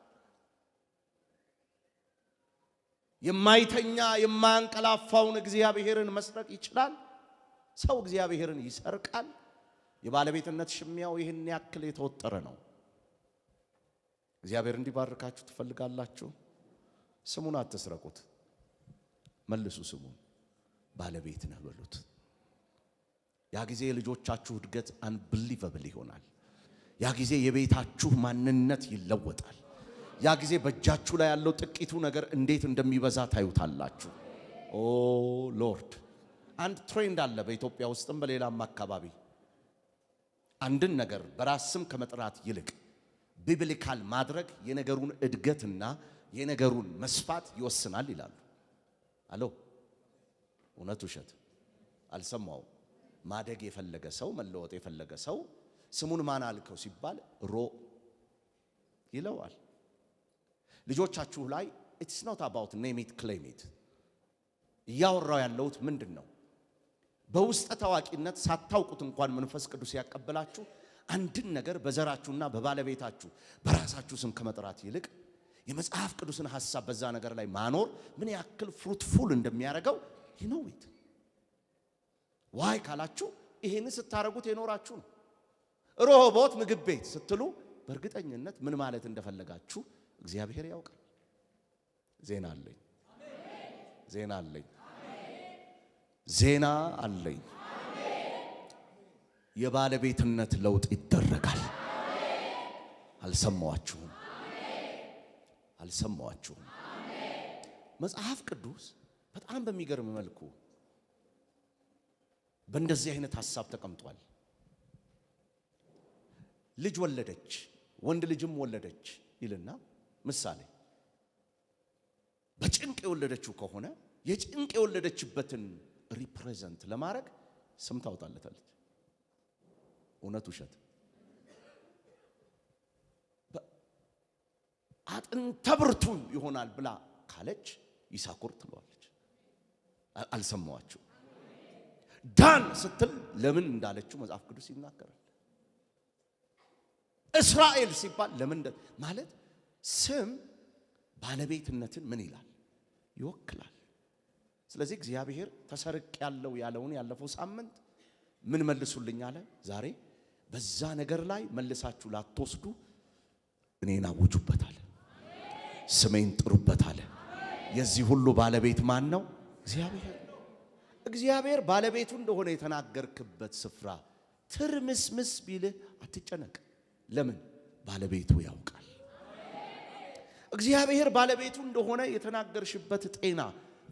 የማይተኛ የማያንቀላፋውን እግዚአብሔርን መስረቅ ይችላል። ሰው እግዚአብሔርን ይሰርቃል። የባለቤትነት ሽሚያው ይህን ያክል የተወጠረ ነው። እግዚአብሔር እንዲባርካችሁ ትፈልጋላችሁ? ስሙን አትስረቁት፣ መልሱ ስሙን። ባለቤት ነህ በሉት። ያ ጊዜ የልጆቻችሁ እድገት አንብሊቨብል ይሆናል። ያ ጊዜ የቤታችሁ ማንነት ይለወጣል። ያ ጊዜ በእጃችሁ ላይ ያለው ጥቂቱ ነገር እንዴት እንደሚበዛ ታዩታላችሁ። ኦ ሎርድ! አንድ ትሬንድ አለ በኢትዮጵያ ውስጥም በሌላም አካባቢ። አንድን ነገር በራስ ስም ከመጥራት ይልቅ ቢብሊካል ማድረግ የነገሩን እድገትና የነገሩን መስፋት ይወስናል ይላሉ። አሎ እውነት ውሸት? አልሰማው። ማደግ የፈለገ ሰው መለወጥ የፈለገ ሰው ስሙን ማን አልከው ሲባል ሮ ይለዋል። ልጆቻችሁ ላይ it's not about name it claim it እያወራው ያለውት ምንድን ነው? በውስጠ ታዋቂነት ሳታውቁት እንኳን መንፈስ ቅዱስ ያቀበላችሁ አንድን ነገር በዘራችሁና በባለቤታችሁ በራሳችሁ ስም ከመጥራት ይልቅ የመጽሐፍ ቅዱስን ሐሳብ በዛ ነገር ላይ ማኖር ምን ያክል ፍሩትፉል እንደሚያደርገው ይነውት። ዋይ ካላችሁ ይሄን ስታረጉት የኖራችሁ ነው። ሮሆቦት ምግብ ቤት ስትሉ በእርግጠኝነት ምን ማለት እንደፈለጋችሁ እግዚአብሔር ያውቃል። ዜና አለኝ፣ ዜና አለኝ፣ ዜና አለኝ። የባለቤትነት ለውጥ ይደረጋል። አልሰማዋችሁም? አልሰማዋችሁም? መጽሐፍ ቅዱስ በጣም በሚገርም መልኩ በእንደዚህ አይነት ሐሳብ ተቀምጧል። ልጅ ወለደች፣ ወንድ ልጅም ወለደች ይልና ምሳሌ በጭንቅ የወለደችው ከሆነ የጭንቅ የወለደችበትን ሪፕሬዘንት ለማድረግ ስም ታውጣለታለች። እውነት ውሸት? አጥንተ ብርቱ ይሆናል ብላ ካለች ይሳኮር ትለዋለች። አልሰማዋችሁ? ዳን ስትል ለምን እንዳለችው መጽሐፍ ቅዱስ ይናገራል። እስራኤል ሲባል ለምን ማለት ስም ባለቤትነትን ምን ይላል? ይወክላል። ስለዚህ እግዚአብሔር ተሰርቅ ያለው ያለውን ያለፈው ሳምንት ምን መልሱልኝ አለ። ዛሬ በዛ ነገር ላይ መልሳችሁ ላትወስዱ እኔን አውጁበታል፣ ስሜን ጥሩበታል። የዚህ ሁሉ ባለቤት ማን ነው? እግዚአብሔር። እግዚአብሔር ባለቤቱ እንደሆነ የተናገርክበት ስፍራ ትርምስምስ ቢልህ አትጨነቅ። ለምን? ባለቤቱ ያውቃል። እግዚአብሔር ባለቤቱ እንደሆነ የተናገርሽበት ጤና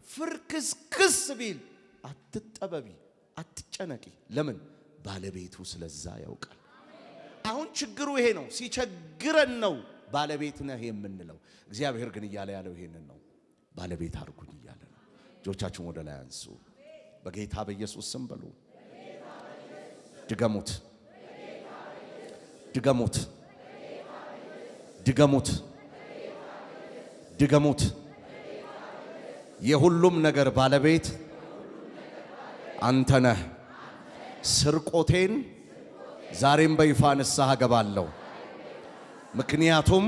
ፍርክስክስ ቢል አትጠበቢ፣ አትጨነቂ። ለምን? ባለቤቱ ስለዛ ያውቃል። አሁን ችግሩ ይሄ ነው። ሲቸግረን ነው ባለቤት ነህ የምንለው። እግዚአብሔር ግን እያለ ያለው ይሄንን ነው። ባለቤት አድርጉኝ እያለ ነው። እጆቻችሁን ወደ ላይ አንሱ። በጌታ በኢየሱስ ስም በሉ። ድገሙት፣ ድገሙት፣ ድገሙት፣ ድገሙት። የሁሉም ነገር ባለቤት አንተ ነህ። ስርቆቴን ዛሬም በይፋ ንስሐ ገባለሁ። ምክንያቱም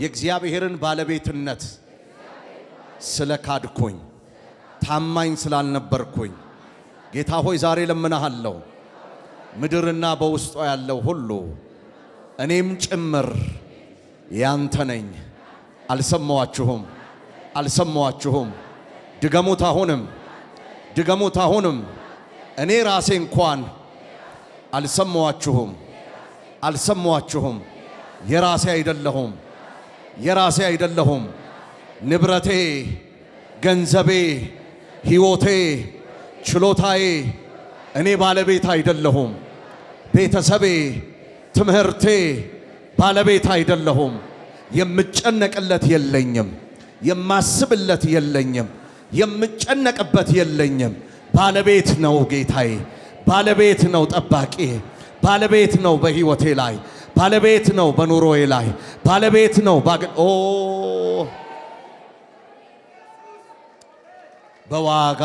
የእግዚአብሔርን ባለቤትነት ስለካድኩኝ፣ ታማኝ ስላልነበርኩኝ። ጌታ ሆይ ዛሬ ለምንሃለሁ፣ ምድርና በውስጧ ያለው ሁሉ እኔም ጭምር ያንተ ነኝ። አልሰማዋችሁም? አልሰማዋችሁም? ድገሙት አሁንም፣ ድገሙት አሁንም። እኔ ራሴ እንኳን አልሰማዋችሁም፣ አልሰማዋችሁም። የራሴ አይደለሁም፣ የራሴ አይደለሁም። ንብረቴ፣ ገንዘቤ፣ ሕይወቴ፣ ችሎታዬ እኔ ባለቤት አይደለሁም። ቤተሰቤ፣ ትምህርቴ ባለቤት አይደለሁም። የምጨነቅለት የለኝም፣ የማስብለት የለኝም፣ የምጨነቅበት የለኝም። ባለቤት ነው ጌታዬ፣ ባለቤት ነው ጠባቂ፣ ባለቤት ነው በሕይወቴ ላይ፣ ባለቤት ነው በኑሮዬ ላይ፣ ባለቤት ነው በዋጋ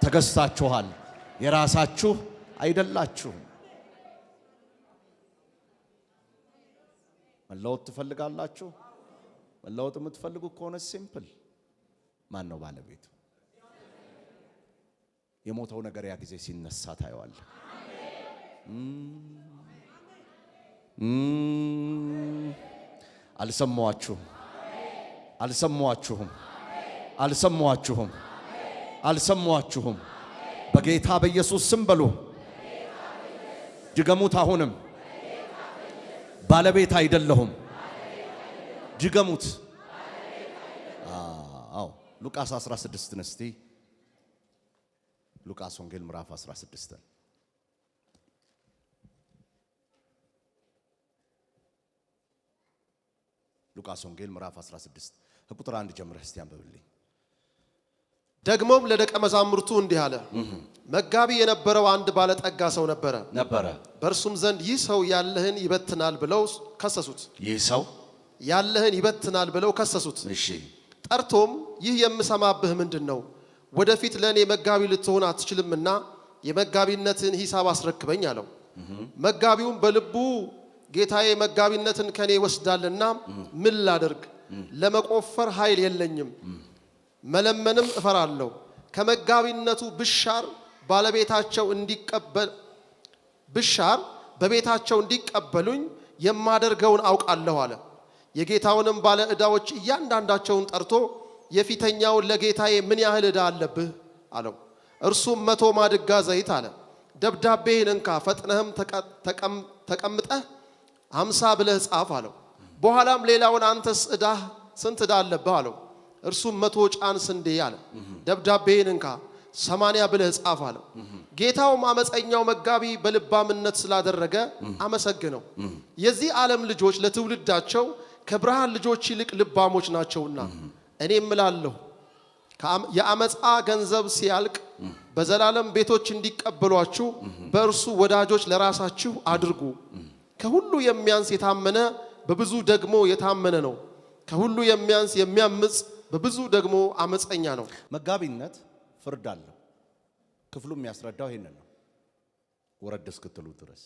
ተገዝታችኋል፣ የራሳችሁ አይደላችሁም። መለወጥ ትፈልጋላችሁ? መለወጥ የምትፈልጉ ከሆነ ሲምፕል፣ ማን ነው ባለቤቱ? የሞተው ነገር ያ ጊዜ ሲነሳ ታየዋለህ። አልሰማዋችሁም? አልሰማዋችሁም? አልሰማዋችሁም? አልሰማዋችሁም? በጌታ በኢየሱስ ስም በሉ። ድገሙት አሁንም። ባለቤት አይደለሁም። ድገሙት። አዎ ሉቃስ 16 እስቲ ሉቃስ ወንጌል ምዕራፍ 16 ሉቃስ ወንጌል ምዕራፍ 16 ከቁጥር 1 ጀምረህ እስቲ አንብብልኝ።
ደግሞም ለደቀ መዛሙርቱ እንዲህ አለ። መጋቢ የነበረው አንድ ባለጠጋ ሰው ነበረ። በእርሱም ዘንድ ይህ ሰው ያለህን ይበትናል ብለው ከሰሱት።
ይህ ሰው
ያለህን ይበትናል ብለው ከሰሱት።
እሺ።
ጠርቶም ይህ የምሰማብህ ምንድን ነው? ወደፊት ለእኔ መጋቢ ልትሆን አትችልምና የመጋቢነትን ሂሳብ አስረክበኝ አለው። መጋቢውም በልቡ ጌታዬ መጋቢነትን ከኔ ይወስዳልና ምን ላደርግ? ለመቆፈር ኃይል የለኝም፣ መለመንም እፈራለሁ። ከመጋቢነቱ ብሻር በቤታቸው እንዲቀበሉኝ የማደርገውን አውቃለሁ አለ። የጌታውንም ባለ ዕዳዎች እያንዳንዳቸውን ጠርቶ የፊተኛውን ለጌታዬ ምን ያህል ዕዳ አለብህ አለው። እርሱም 100 ማድጋ ዘይት አለ። ደብዳቤህን እንካ፣ ፈጥነህም ተቀምጠህ 50 ብለህ ጻፍ አለው። በኋላም ሌላውን አንተስ ዕዳህ ስንት ዕዳ አለብህ አለው። እርሱም 100 ጫን ስንዴ አለ። ደብዳቤህን እንካ 80 ብለህ ጻፍ አለው። ጌታውም አመፀኛው መጋቢ በልባምነት ስላደረገ አመሰግነው። የዚህ ዓለም ልጆች ለትውልዳቸው ከብርሃን ልጆች ይልቅ ልባሞች ናቸውና እኔም እላለሁ የአመፃ ገንዘብ ሲያልቅ በዘላለም ቤቶች እንዲቀበሏችሁ በእርሱ ወዳጆች ለራሳችሁ አድርጉ። ከሁሉ የሚያንስ የታመነ በብዙ ደግሞ የታመነ ነው። ከሁሉ የሚያንስ የሚያምፅ በብዙ ደግሞ አመፀኛ ነው።
መጋቢነት ፍርድ አለው። ክፍሉ የሚያስረዳው ይሄንን ነው። ወረድ እስክትሉ ድረስ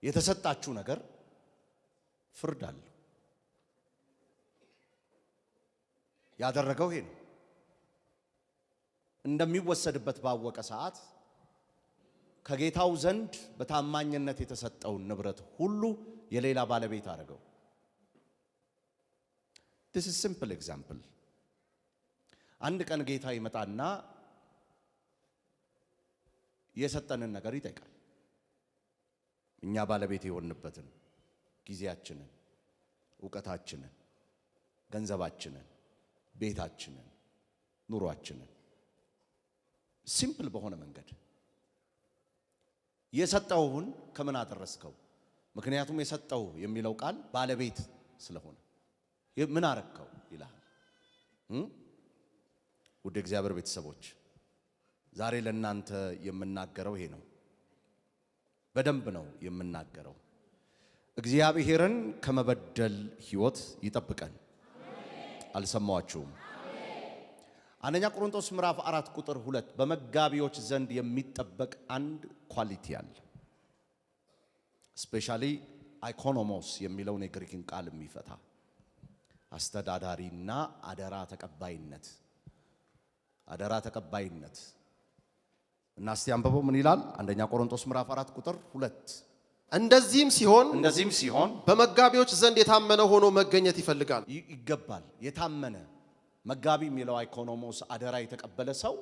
የተሰጣችሁ ነገር ፍርድ አለው። ያደረገው ይሄ ነው። እንደሚወሰድበት ባወቀ ሰዓት ከጌታው ዘንድ በታማኝነት የተሰጠውን ንብረት ሁሉ የሌላ ባለቤት አደረገው። this is simple example። አንድ ቀን ጌታ ይመጣና የሰጠንን ነገር ይጠይቃል። እኛ ባለቤት የሆንበትን ጊዜያችንን፣ ዕውቀታችንን፣ ገንዘባችንን፣ ቤታችንን፣ ኑሯችንን ሲምፕል በሆነ መንገድ የሰጠውን ከምን አደረስከው? ምክንያቱም የሰጠው የሚለው ቃል ባለቤት ስለሆነ ምን አረከው ይላል። ውድ እግዚአብሔር ቤተሰቦች ዛሬ ለእናንተ የምናገረው ይሄ ነው። በደንብ ነው የምናገረው። እግዚአብሔርን ከመበደል ሕይወት ይጠብቀን። አልሰማዋችሁም? አንደኛ ቆሮንቶስ ምዕራፍ 4 ቁጥር 2 በመጋቢዎች ዘንድ የሚጠበቅ አንድ ኳሊቲ አለ። ስፔሻሊ ኢኮኖሞስ የሚለውን የግሪክን ቃል የሚፈታ አስተዳዳሪና አደራ ተቀባይነት። አደራ ተቀባይነት እና እስቲ አንብበው ምን ይላል? አንደኛ ቆሮንቶስ ምዕራፍ 4 ቁጥር 2
እንደዚህም ሲሆን በመጋቢዎች ዘንድ የታመነ ሆኖ መገኘት ይፈልጋል
ይገባል። የታመነ መጋቢ የሚለው ኢኮኖሞስ አደራ የተቀበለ ሰው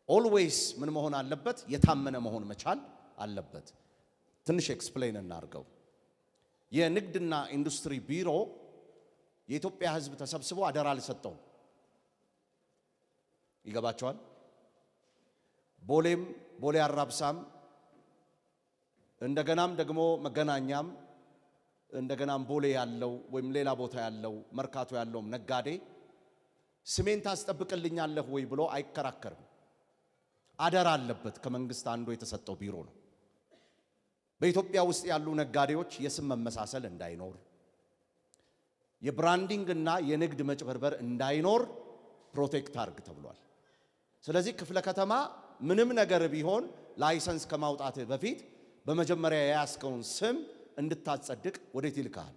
ኦልዌይስ ምን መሆን አለበት? የታመነ መሆን መቻል አለበት። ትንሽ ኤክስፕሌን እናርገው። የንግድና ኢንዱስትሪ ቢሮ የኢትዮጵያ ሕዝብ ተሰብስቦ አደራ አልሰጠው። ይገባቸዋል? ቦሌ አራብሳም እንደገናም ደግሞ መገናኛም እንደገናም ቦሌ ያለው ወይም ሌላ ቦታ ያለው መርካቶ ያለውም ነጋዴ ስሜን ታስጠብቅልኛለህ ወይ ብሎ አይከራከርም። አደራ አለበት። ከመንግስት አንዱ የተሰጠው ቢሮ ነው። በኢትዮጵያ ውስጥ ያሉ ነጋዴዎች የስም መመሳሰል እንዳይኖር፣ የብራንዲንግ እና የንግድ መጭበርበር እንዳይኖር ፕሮቴክት አርግ ተብሏል። ስለዚህ ክፍለ ከተማ ምንም ነገር ቢሆን ላይሰንስ ከማውጣት በፊት በመጀመሪያ የያዝከውን ስም እንድታጸድቅ ወዴት ይልካል?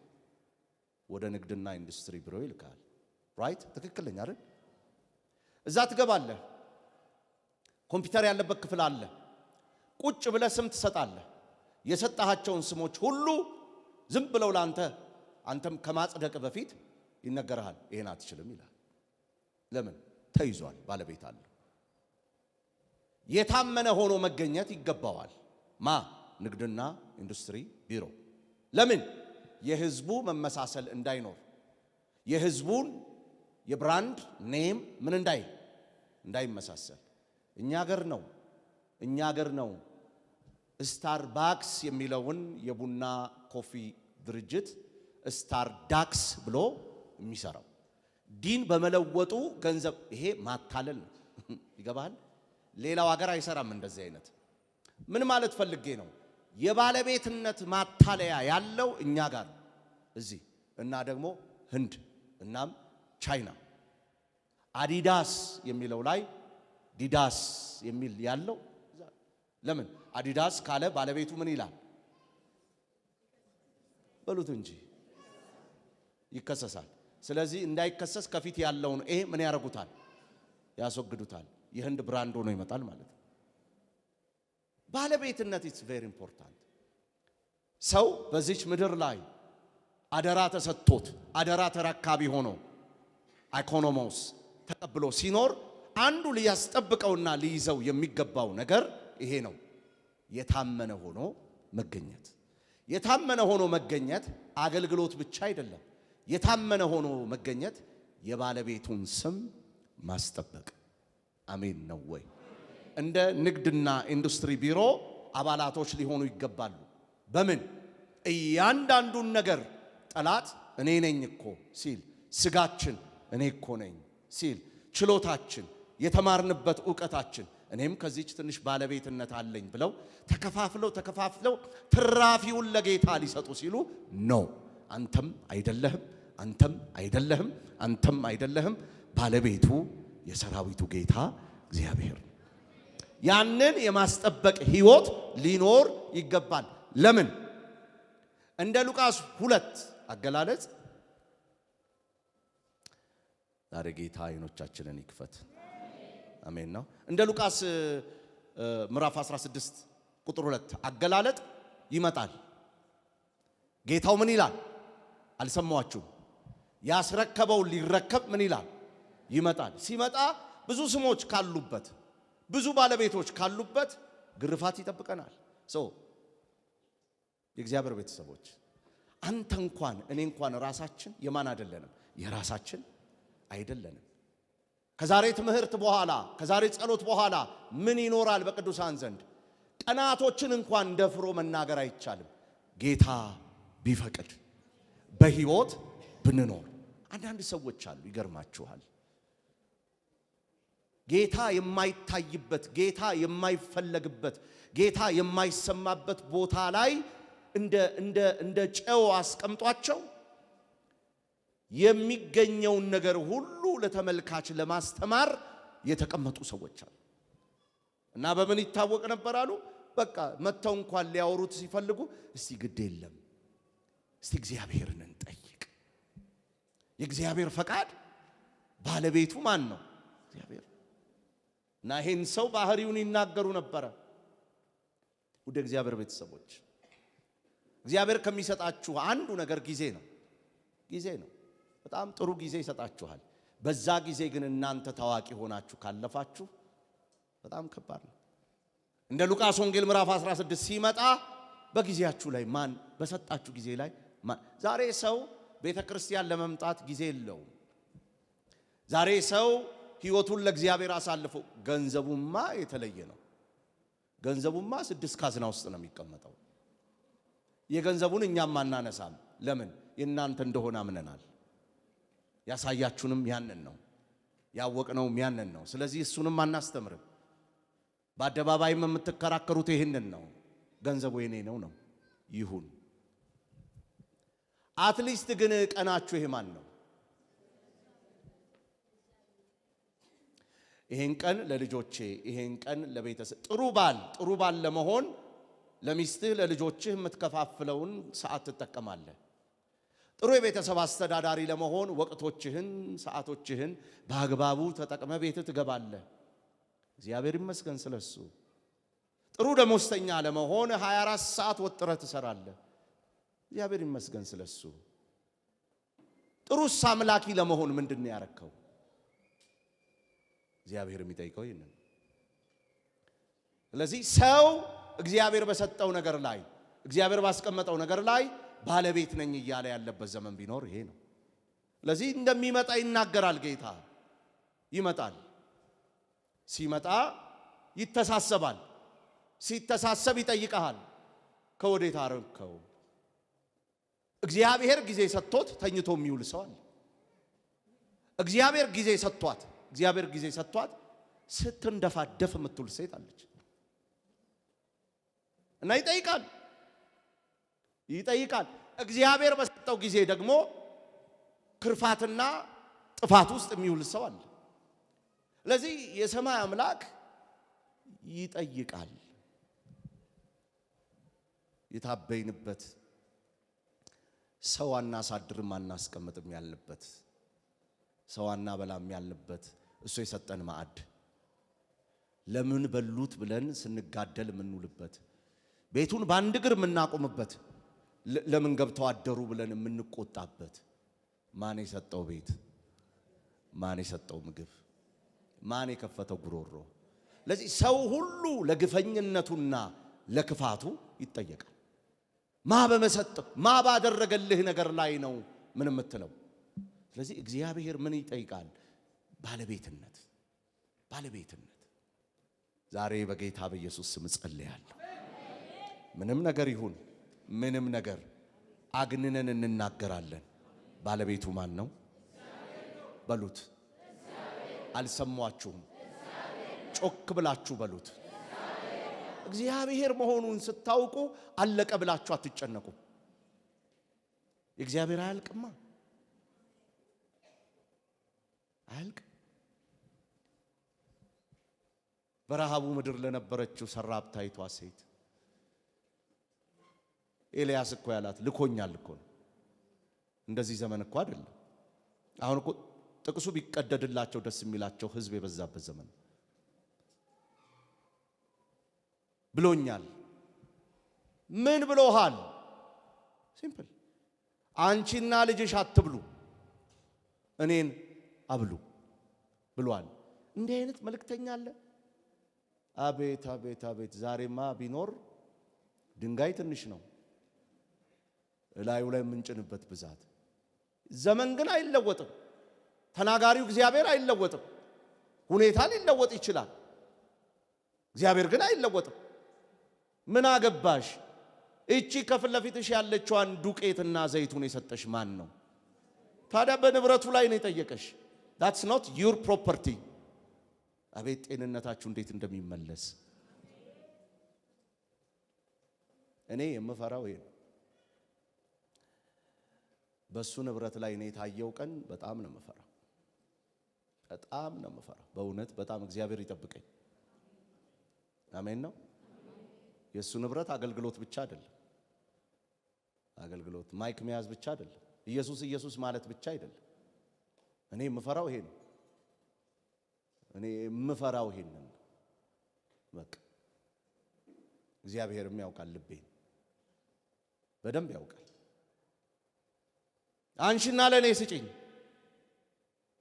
ወደ ንግድና ኢንዱስትሪ ቢሮ ይልካል። ራይት? ትክክለኛ አይደል? እዛ ትገባለህ። ኮምፒውተር ያለበት ክፍል አለ። ቁጭ ብለህ ስም ትሰጣለህ። የሰጣሃቸውን ስሞች ሁሉ ዝም ብለው አንተም ከማጽደቅ በፊት ይነገርሃል። ይሄን አትችልም ይላል። ለምን? ተይዟል፣ ባለቤት አለ። የታመነ ሆኖ መገኘት ይገባዋል። ንግድና ኢንዱስትሪ ቢሮ። ለምን? የህዝቡ መመሳሰል እንዳይኖር፣ የህዝቡን የብራንድ ኔም ምን እንዳይመሳሰል። እኛ ሀገር ነው ስታርባክስ የሚለውን የቡና ኮፊ ድርጅት ስታርዳክስ ብሎ የሚሰራው ዲን በመለወጡ ገንዘብ። ይሄ ማታለል ነው። ይገባል? ሌላው ሀገር አይሰራም እንደዚህ አይነት። ምን ማለት ፈልጌ ነው? የባለቤትነት ማታለያ ያለው እኛ ጋር እዚህ እና ደግሞ ህንድ እናም ቻይና። አዲዳስ የሚለው ላይ ዲዳስ የሚል ያለው ለምን? አዲዳስ ካለ ባለቤቱ ምን ይላል? በሉት እንጂ ይከሰሳል። ስለዚህ እንዳይከሰስ ከፊት ያለውን ምን ያደርጉታል? ያስወግዱታል። የህንድ ብራንድ ሆኖ ይመጣል ማለት ነው። ባለቤትነት ኢትስ ቬሪ ኢምፖርታንት። ሰው በዚች ምድር ላይ አደራ ተሰጥቶት አደራ ተረካቢ ሆኖ ኢኮኖሞስ ተቀብሎ ሲኖር አንዱ ሊያስጠብቀውና ሊይዘው የሚገባው ነገር ይሄ ነው። የታመነ ሆኖ መገኘት። የታመነ ሆኖ መገኘት አገልግሎት ብቻ አይደለም። የታመነ ሆኖ መገኘት የባለቤቱን ስም ማስጠበቅ። አሜን ነው ወይ? እንደ ንግድና ኢንዱስትሪ ቢሮ አባላቶች ሊሆኑ ይገባሉ። በምን? እያንዳንዱን ነገር ጠላት እኔ ነኝ እኮ ሲል፣ ስጋችን እኔ እኮ ነኝ ሲል፣ ችሎታችን፣ የተማርንበት ዕውቀታችን እኔም ከዚች ትንሽ ባለቤትነት አለኝ ብለው ተከፋፍለው ትራፊውን ለጌታ ሊሰጡ ሲሉ ነው። አንተም አይደለህም፣ ባለቤቱ የሰራዊቱ ጌታ እግዚአብሔር። ያንን የማስጠበቅ ህይወት ሊኖር ይገባል። ለምን? እንደ ሉቃስ 2 አገላለጽ ዛሬ ጌታ አይኖቻችንን ይክፈት። አሜን ነው። እንደ ሉቃስ ምዕራፍ 16 ቁጥር 2 አገላለጥ ይመጣል። ጌታው ምን ይላል? አልሰማችሁም? ያስረከበው ሊረከብ ምን ይላል? ይመጣል። ሲመጣ ብዙ ስሞች ካሉበት፣ ብዙ ባለቤቶች ካሉበት ግርፋት ይጠብቀናል። የእግዚአብሔር ቤተሰቦች አንተ እንኳን እኔ እንኳን ራሳችን የማን አይደለንም? የራሳችን አይደለንም። ከዛሬ ትምህርት በኋላ ከዛሬ ጸሎት በኋላ ምን ይኖራል በቅዱሳን ዘንድ? ቀናቶችን እንኳን ደፍሮ መናገር አይቻልም። ጌታ ቢፈቅድ በህይወት ብንኖር። አንዳንድ ሰዎች አሉ፣ ይገርማችኋል፣ ጌታ የማይታይበት፣ ጌታ የማይፈለግበት፣ ጌታ የማይሰማበት ቦታ ላይ እንደ ጨው አስቀምጧቸው የሚገኘውን ነገር ሁሉ ለተመልካች ለማስተማር የተቀመጡ ሰዎች አሉ። እና በምን ይታወቅ ነበር አሉ? በቃ መተው እንኳን ሊያወሩት ሲፈልጉ እስቲ ግድ የለም እስቲ እግዚአብሔርን እንጠይቅ። የእግዚአብሔር ፈቃድ ባለቤቱ ማን ነው? እግዚአብሔር። እና ይህን ሰው ባህሪውን ይናገሩ ነበረ። ወደ እግዚአብሔር ቤተሰቦች እግዚአብሔር ከሚሰጣችሁ አንዱ ነገር ጊዜ ነው። ጊዜ ነው። በጣም ጥሩ ጊዜ ይሰጣችኋል። በዛ ጊዜ ግን እናንተ ታዋቂ ሆናችሁ ካለፋችሁ በጣም ከባድ ነው። እንደ ሉቃስ ወንጌል ምዕራፍ 16 ሲመጣ በጊዜያችሁ ላይ ማን በሰጣችሁ ጊዜ ላይ ማን ዛሬ ሰው ቤተ ክርስቲያን ለመምጣት ጊዜ የለውም። ዛሬ ሰው ሕይወቱን ለእግዚአብሔር አሳልፎ ገንዘቡማ የተለየ ነው። ገንዘቡማ 6 ካዝና ውስጥ ነው የሚቀመጠው። የገንዘቡን እኛም አናነሳም። ለምን? የእናንተ እንደሆነ አምነናል። ያሳያችሁንም ያንን ነው፣ ያወቅነውም ያንን ነው። ስለዚህ እሱንም አናስተምርም። በአደባባይም የምትከራከሩት ይህንን ነው። ገንዘቡ የኔ ነው ይሁን። አትሊስት ግን ቀናችሁ ይሄ ማን ነው? ይሄን ቀን ለልጆቼ፣ ይሄን ቀን ለቤተሰብ ጥሩ ባል ለመሆን ለሚስትህ ለልጆችህ የምትከፋፍለውን ሰዓት ትጠቀማለህ። ጥሩ የቤተሰብ አስተዳዳሪ ለመሆን ወቅቶችህን ሰዓቶችህን በአግባቡ ተጠቅመ ቤት ትገባለህ። እግዚአብሔር ይመስገን ስለሱ። ጥሩ ደሞዝተኛ ለመሆን 24 ሰዓት ወጥረህ ትሰራለህ። እግዚአብሔር ይመስገን ስለሱ። ጥሩስ አምላኪ ለመሆን ምንድን ነው ያረከው? እግዚአብሔር የሚጠይቀው ይሄንን። ስለዚህ ሰው እግዚአብሔር በሰጠው ነገር ላይ እግዚአብሔር ባስቀመጠው ነገር ላይ ባለቤት ነኝ እያለ ያለበት ዘመን ቢኖር ይሄ ነው። ስለዚህ እንደሚመጣ ይናገራል ጌታ። ይመጣል። ሲመጣ ይተሳሰባል። ሲተሳሰብ ይጠይቀሃል። ከወዴት አረከው? እግዚአብሔር ጊዜ ሰጥቶት ተኝቶ የሚውል ሰው አለ። እግዚአብሔር ጊዜ ሰጥቷት ስትንደፋደፍ የምትውል ሴት አለች። እና ይጠይቃል። እግዚአብሔር በሰጠው ጊዜ ደግሞ ክርፋትና ጥፋት ውስጥ የሚውል ሰው አለ። ስለዚህ የሰማይ አምላክ ይጠይቃል። የታበይንበት ሰው አናሳድርም አናስቀምጥም ያልንበት፣ ሰው አናበላም ያልንበት እሱ የሰጠን ማዕድ ለምን በሉት ብለን ስንጋደል የምንውልበት፣ ቤቱን በአንድ እግር የምናቆምበት፣ ለምን ገብተው አደሩ ብለን የምንቆጣበት፣ ማን የሰጠው ቤት፣ ማን የሰጠው ምግብ፣ ማን የከፈተው ጉሮሮ። ለዚህ ሰው ሁሉ ለግፈኝነቱና ለክፋቱ ይጠየቃል። ማ በመሰጠው ማ ባደረገልህ ነገር ላይ ነው ምን የምትለው። ስለዚህ እግዚአብሔር ምን ይጠይቃል? ባለቤትነት። ዛሬ በጌታ በኢየሱስ ስም ጸልያለሁ። ምንም ነገር ይሁን ምንም ነገር አግንነን እንናገራለን። ባለቤቱ ማን ነው በሉት። አልሰማችሁም? ጮክ ብላችሁ በሉት። እግዚአብሔር መሆኑን ስታውቁ አለቀ ብላችሁ አትጨነቁ። እግዚአብሔር አያልቅማ፣ አያልቅ። በረሃቡ ምድር ለነበረችው ሰራብታይቷ ሴት ኤልያስ እኮ ያላት ልኮኛል እኮ ነው። እንደዚህ ዘመን እኮ አይደለም። አሁን እኮ ጥቅሱ ቢቀደድላቸው ደስ የሚላቸው ሕዝብ የበዛበት ዘመን ብሎኛል። ምን ብሎሃል? ሲምፕል። አንቺና ልጅሽ አትብሉ እኔን አብሉ ብሏል። እንዲህ አይነት መልእክተኛ አለ? አቤት አቤት አቤት! ዛሬማ ቢኖር ድንጋይ ትንሽ ነው እላዩ ላይ የምንጭንበት ብዛት። ዘመን ግን አይለወጥም። ተናጋሪው እግዚአብሔር አይለወጥም። ሁኔታ ሊለወጥ ይችላል፣ እግዚአብሔር ግን አይለወጥም። ምን አገባሽ? እቺ ከፊት ለፊትሽ ያለችዋን ዱቄትና ዘይቱን የሰጠሽ ማን ነው? ታዲያ በንብረቱ ላይ ነው የጠየቀሽ። that's not your property። አቤት ጤንነታችሁ እንዴት እንደሚመለስ እኔ የምፈራው ይሄ ነው። በሱ ንብረት ላይ እኔ የታየው ቀን በጣም ነው የምፈራው፣ በጣም ነው የምፈራው። በእውነት በጣም እግዚአብሔር ይጠብቀኝ። አሜን ነው። የሱ ንብረት አገልግሎት ብቻ አይደለም። አገልግሎት ማይክ መያዝ ብቻ አይደለም። ኢየሱስ ማለት ብቻ አይደለም። እኔ የምፈራው ይሄ ነው። እኔ የምፈራው ይሄን ነው። በቃ እግዚአብሔርም ያውቃል፣ ልቤን በደንብ ያውቃል። አንቺና ለኔ ስጪኝ።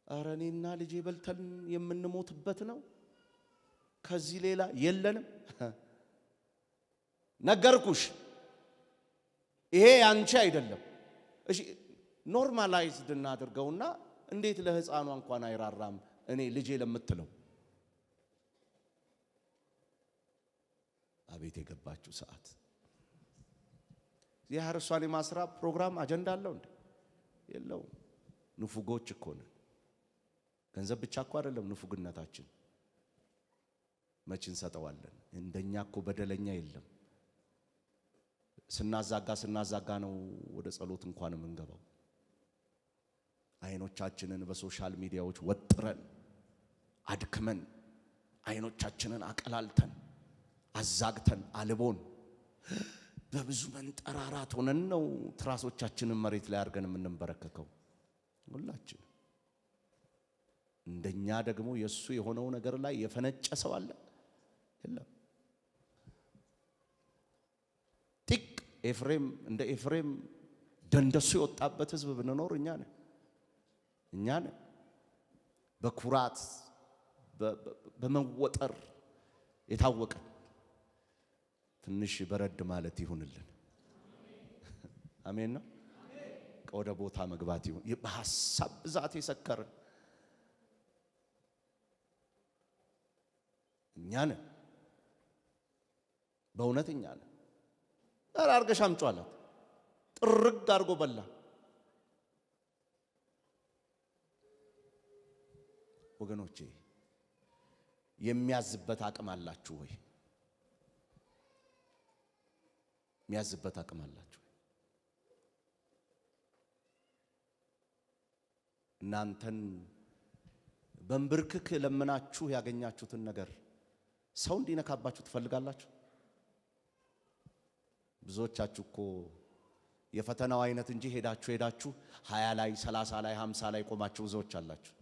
ኧረ እኔና ልጄ በልተን የምንሞትበት ነው። ከዚህ ሌላ የለንም። ነገርኩሽ፣ ይሄ አንቺ አይደለም። እሺ ኖርማላይዝድ እናድርገውና እንዴት ለሕፃኗ እንኳን አይራራም? እኔ ልጄ ለምትለው አቤት የገባችው ሰዓት። እግዚአብሔር እሷን የማስራብ ፕሮግራም አጀንዳ አለው እንዴ? የለውም። ንፉጎች እኮ ነን። ገንዘብ ብቻ እኮ አይደለም ንፉግነታችን። መች እንሰጠዋለን? እንደኛ እኮ በደለኛ የለም። ስናዛጋ ነው ወደ ጸሎት እንኳን የምንገባው። አይኖቻችንን በሶሻል ሚዲያዎች ወጥረን አድክመን አይኖቻችንን አቀላልተን አዛግተን አልቦን በብዙ መንጠራራት ሆነን ነው ትራሶቻችንን መሬት ላይ አድርገን የምንበረከከው ሁላችን። እንደኛ ደግሞ የሱ የሆነው ነገር ላይ የፈነጨ ሰው አለ? የለም። ጢቅ ኤፍሬም እንደ ኤፍሬም ደንደሱ የወጣበት ህዝብ ብንኖር እኛ ነን። በኩራት በመወጠር የታወቀን ትንሽ በረድ ማለት ይሁንልን። አሜን ነው። ወደ ቦታ መግባት ይሁን። በሐሳብ ብዛት የሰከርን እኛ ነን። በእውነት እኛ ነን። ኧረ አድርገሽ አምጪ አላት። ጥርግ አድርጎ በላ። ወገኖቼ የሚያዝበት አቅም አላችሁ ወይ? የሚያዝበት አቅም አላችሁ? እናንተን በንብርክክ ለምናችሁ ያገኛችሁትን ነገር ሰው እንዲነካባችሁ ትፈልጋላችሁ? ብዙዎቻችሁ እኮ የፈተናው አይነት እንጂ ሄዳችሁ 20 ላይ 30 ላይ 50 ላይ ቆማችሁ ብዙዎች አላችሁ።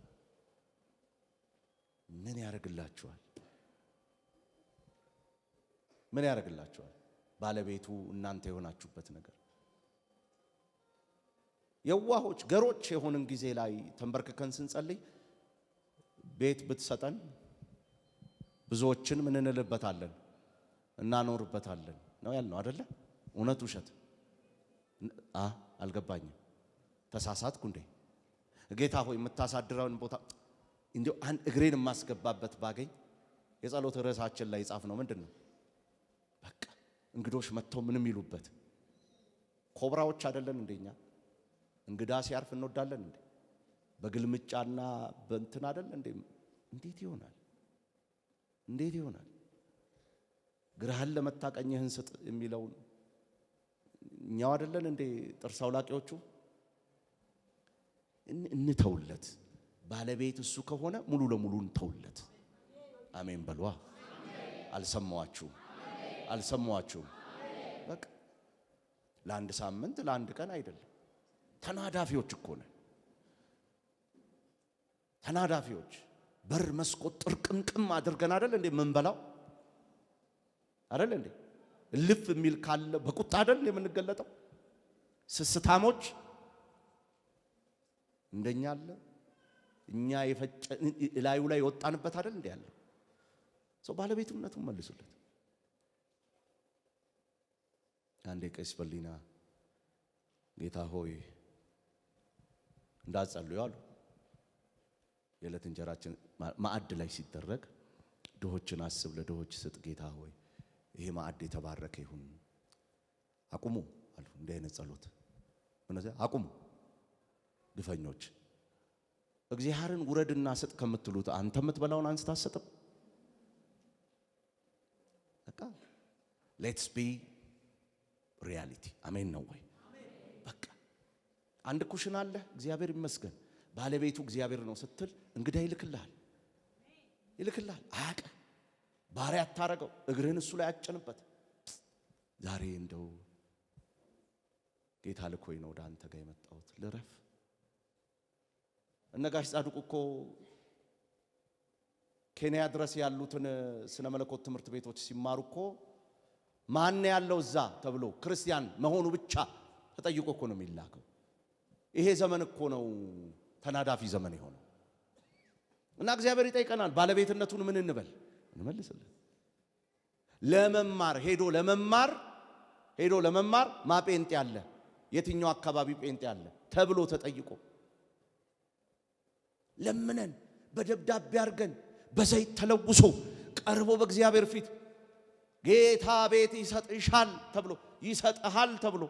ምን ያደርግላችኋል? ምን ያደርግላችኋል? ባለቤቱ እናንተ የሆናችሁበት ነገር። የዋሆች ገሮች የሆንን ጊዜ ላይ ተንበርክከን ስንጸልይ ቤት ብትሰጠን ብዙዎችን ምን እንልበታለን? እናኖርበታለን ነው ያልነው አይደለ? እውነት ውሸት? አልገባኝም። ተሳሳትኩ እንዴ? ጌታ ሆይ የምታሳድረውን ቦታ እንዴ አንድ እግሬን የማስገባበት ባገኝ። የጸሎት ርዕሳችን ላይ ጻፍ ነው ምንድነው? በቃ እንግዶች መጥተው ምንም ይሉበት ኮብራዎች አይደለን እንደኛ? እንግዳ ሲያርፍ እንወዳለን እንዴ? በግልምጫና በእንትን አይደል እንዴ? እንዴት ይሆናል? እንዴት ይሆናል? ግራህን ለመታቀኝህን ስጥ የሚለውን እኛው አይደለን እንዴ? ጥርስ አውላቂዎቹ እንተውለት። ባለቤት እሱ ከሆነ ሙሉ ለሙሉ እንተውለት። አሜን በሏ። አልሰማዋችሁም? በቃ ለአንድ ሳምንት ለአንድ ቀን አይደለም። ተናዳፊዎች እኮ ነን። ተናዳፊዎች በር መስኮት ጥርቅምቅም አድርገን አይደል እንዴ የምንበላው? አይደል እንዴ? ልፍ የሚል ካለ በቁጣ አይደል የምንገለጠው? ስስታሞች እንደኛ አለ? እኛ የፈጨ ላዩ ላይ ወጣንበት አይደል እንዴ ያለው? ሰው ባለቤትነቱን መልሱለት። አንዴ ቄስ በሊና ጌታ ሆይ እንዳጸልዩ አሉ። የዕለት እንጀራችን ማዕድ ላይ ሲደረግ ድሆችን አስብ፣ ለድሆች ስጥ ጌታ ሆይ ይሄ ማዕድ የተባረከ ይሁን። አቁሙ አሉ። እንዲህ አይነት ጸሎት እነዚህ አቁሙ። ግፈኞች እግዚአብሔርን ውረድና ስጥ ከምትሉት አንተ የምትበላውን አንስታ አትሰጥም? በቃ ሌትስ ቢ ሪያሊቲ። አሜን ነው ወይ? በቃ አንድ ኩሽና አለ፣ እግዚአብሔር ይመስገን ባለቤቱ እግዚአብሔር ነው ስትል እንግዳ ይልክልሃል። አያውቅም። ባሪያ አታረገው። እግርህን እሱ ላይ አጭንበት። ዛሬ እንደው ጌታ ልኮኝ ነው ወደ አንተ ጋር የመጣሁት ልረፍ። እነ ጋሽ ጻድቁ እኮ ኬንያ ድረስ ያሉትን ስነ መለኮት ትምህርት ቤቶች ሲማሩ እኮ ማን ያለው እዛ ተብሎ ክርስቲያን መሆኑ ብቻ ተጠይቆ እኮ ነው የሚላከው። ይሄ ዘመን እኮ ነው ተናዳፊ ዘመን የሆነው። እና እግዚአብሔር ይጠይቀናል፣ ባለቤትነቱን ምን እንበል እንመልስልን። ለመማር ሄዶ ለመማር ማጴንጤ አለ፣ የትኛው አካባቢ ጴንጤ አለ ተብሎ ተጠይቆ ለምነን በደብዳቤ አድርገን በዘይት ተለውሶ ቀርቦ በእግዚአብሔር ፊት ጌታ ቤት ይሰጥሻል ተብሎ ይሰጥሃል ተብሎ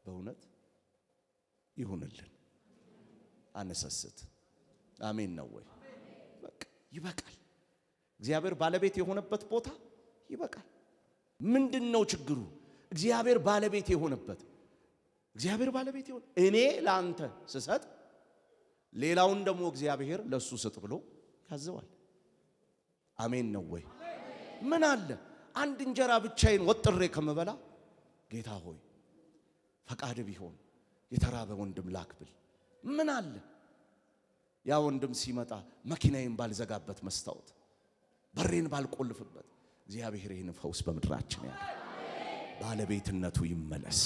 በእውነት ይሁንልን። አነሰስት አሜን ነው ወይ? በቃ ይበቃል። እግዚአብሔር ባለቤት የሆነበት ቦታ ይበቃል። ምንድነው ችግሩ? እግዚአብሔር ባለቤት የሆነበት እኔ ለአንተ ስሰጥ ሌላውን ደግሞ እግዚአብሔር ለሱ ስጥ ብሎ ያዘዋል። አሜን ነው ወይ? ምን አለ አንድ እንጀራ ብቻዬን ወጥሬ ከመበላ ጌታ ሆይ ፈቃድ ቢሆን የተራበ ወንድም ላክብል። ምን አለ ያ ወንድም ሲመጣ መኪናዬን ባልዘጋበት መስታወት በሬን ባልቆልፍበት። እግዚአብሔር ይህን ፈውስ በምድራችን ያለ ባለቤትነቱ ይመለስ።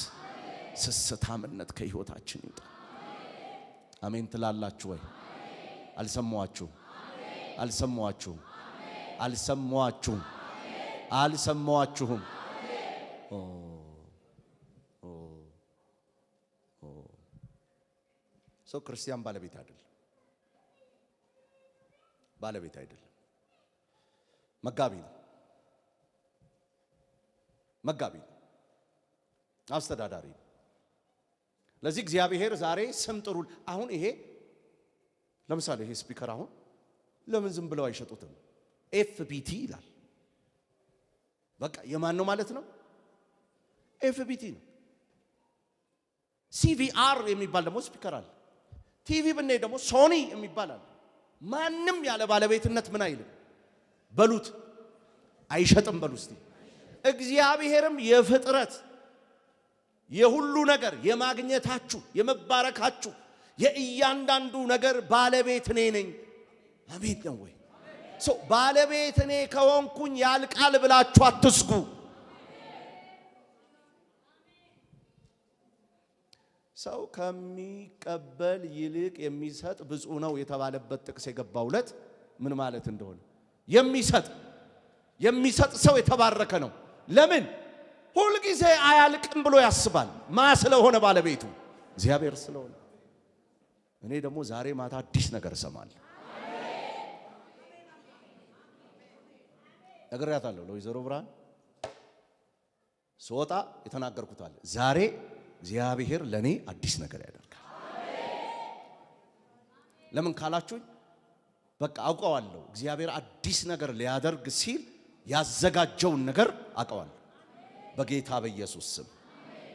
ስስታምነት ከህይወታችን ይውጣ። አሜን ትላላችሁ ወይ? አልሰማችሁም? ሰው ክርስቲያን ባለቤት አይደለም። መጋቢ ነው። አስተዳዳሪ ነው። ለዚህ እግዚአብሔር ዛሬ ስም ጥሩ። አሁን ይሄ ለምሳሌ ይሄ ስፒከር አሁን ለምን ዝም ብለው አይሸጡትም? ኤፍቢቲ ይላል። በቃ የማን ነው ማለት ነው? ኤፍቢቲ ነው። ሲቪአር የሚባል ደግሞ ስፒከር አለ። ቲቪ ብንሄድ ደግሞ ሶኒ የሚባል አለ። ማንም ያለ ባለቤትነት ምን አይልም በሉት፣ አይሸጥም በሉ እስቲ። እግዚአብሔርም የፍጥረት የሁሉ ነገር የማግኘታችሁ የመባረካችሁ የእያንዳንዱ ነገር ባለቤት እኔ ነኝ። አሜን ነው ወይ? ባለቤት እኔ ከሆንኩኝ ያልቃል ብላችሁ አትስጉ። ሰው ከሚቀበል ይልቅ የሚሰጥ ብፁዕ ነው የተባለበት ጥቅስ የገባው ዕለት ምን ማለት እንደሆነ የሚሰጥ ሰው የተባረከ ነው። ለምን? ሁል ጊዜ አያልቅም ብሎ ያስባል። ማ ስለሆነ? ባለቤቱ እግዚአብሔር ስለሆነ። እኔ ደግሞ ዛሬ ማታ አዲስ ነገር እሰማለሁ። ነግሬያታለሁ ለወይዘሮ ብርሃን ስወጣ የተናገርኩታል። ዛሬ እግዚአብሔር ለኔ አዲስ ነገር ያደርጋል። ለምን ካላችሁኝ በቃ አውቀዋለሁ። እግዚአብሔር አዲስ ነገር ሊያደርግ ሲል ያዘጋጀውን ነገር አውቀዋለሁ። በጌታ በኢየሱስ ስም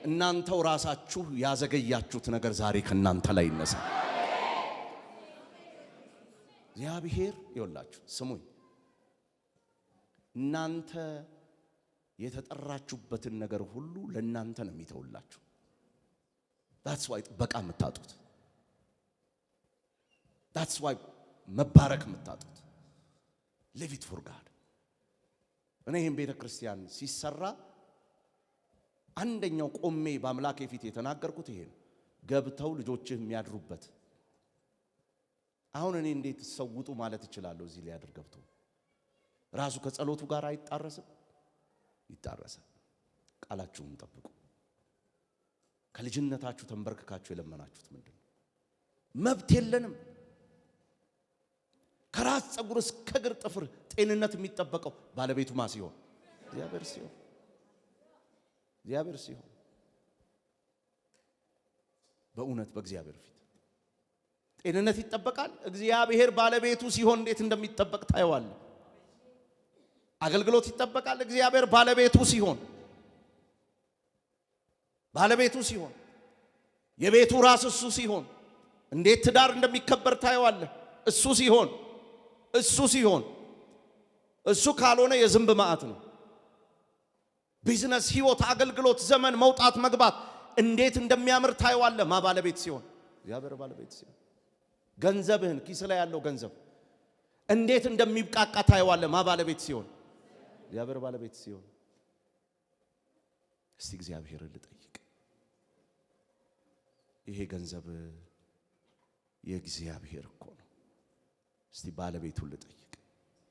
እናንተው ራሳችሁ ያዘገያችሁት ነገር ዛሬ ከናንተ ላይ ይነሳ። እግዚአብሔር ይወላችሁ ስሙኝ። እናንተ የተጠራችሁበትን ነገር ሁሉ ለናንተ ነው የሚተውላችሁ። that's why ጥበቃ የምታጡት that's why መባረክ የምታጡት live it for God። እኔ ይሄን ቤተ ክርስቲያን ሲሰራ አንደኛው ቆሜ በአምላኬ ፊት የተናገርኩት ይሄ ነው። ገብተው ልጆችህ የሚያድሩበት። አሁን እኔ እንዴት ሰውጡ ማለት እችላለሁ? እዚህ ላይ ያድር ገብቶ ራሱ ከጸሎቱ ጋር አይጣረስም? ይጣረሳል። ቃላችሁን ጠብቁ። ከልጅነታችሁ ተንበርክካችሁ የለመናችሁት ምንድነው? መብት የለንም። ከራስ ፀጉር እስከ እግር ጥፍር ጤንነት የሚጠበቀው ባለቤቱ ማ ሲሆን? እግዚአብሔር ሲሆን በእውነት በእግዚአብሔር ፊት ጤንነት ይጠበቃል። እግዚአብሔር ባለቤቱ ሲሆን እንዴት እንደሚጠበቅ ታየዋለህ። አገልግሎት ይጠበቃል። እግዚአብሔር ባለቤቱ ሲሆን የቤቱ ራስ እሱ ሲሆን እንዴት ትዳር እንደሚከበር ታየዋለህ። እሱ ካልሆነ የዝንብ ማዕት ነው። ቢዝነስ፣ ህይወት፣ አገልግሎት፣ ዘመን፣ መውጣት መግባት እንዴት እንደሚያምር ታየዋለህ። ማ ባለቤት ሲሆን? እግዚአብሔር ባለቤት ሲሆን ገንዘብህን ኪስ ላይ ያለው ገንዘብ እንዴት እንደሚብቃቃ ታየዋለህ። ማ ባለቤት ሲሆን? እግዚአብሔር ባለቤት ሲሆን። እስቲ እግዚአብሔርን ልጠይቅ፣ ይሄ ገንዘብ የእግዚአብሔር እኮ ነው። እስቲ ባለቤቱን ልጠይቅ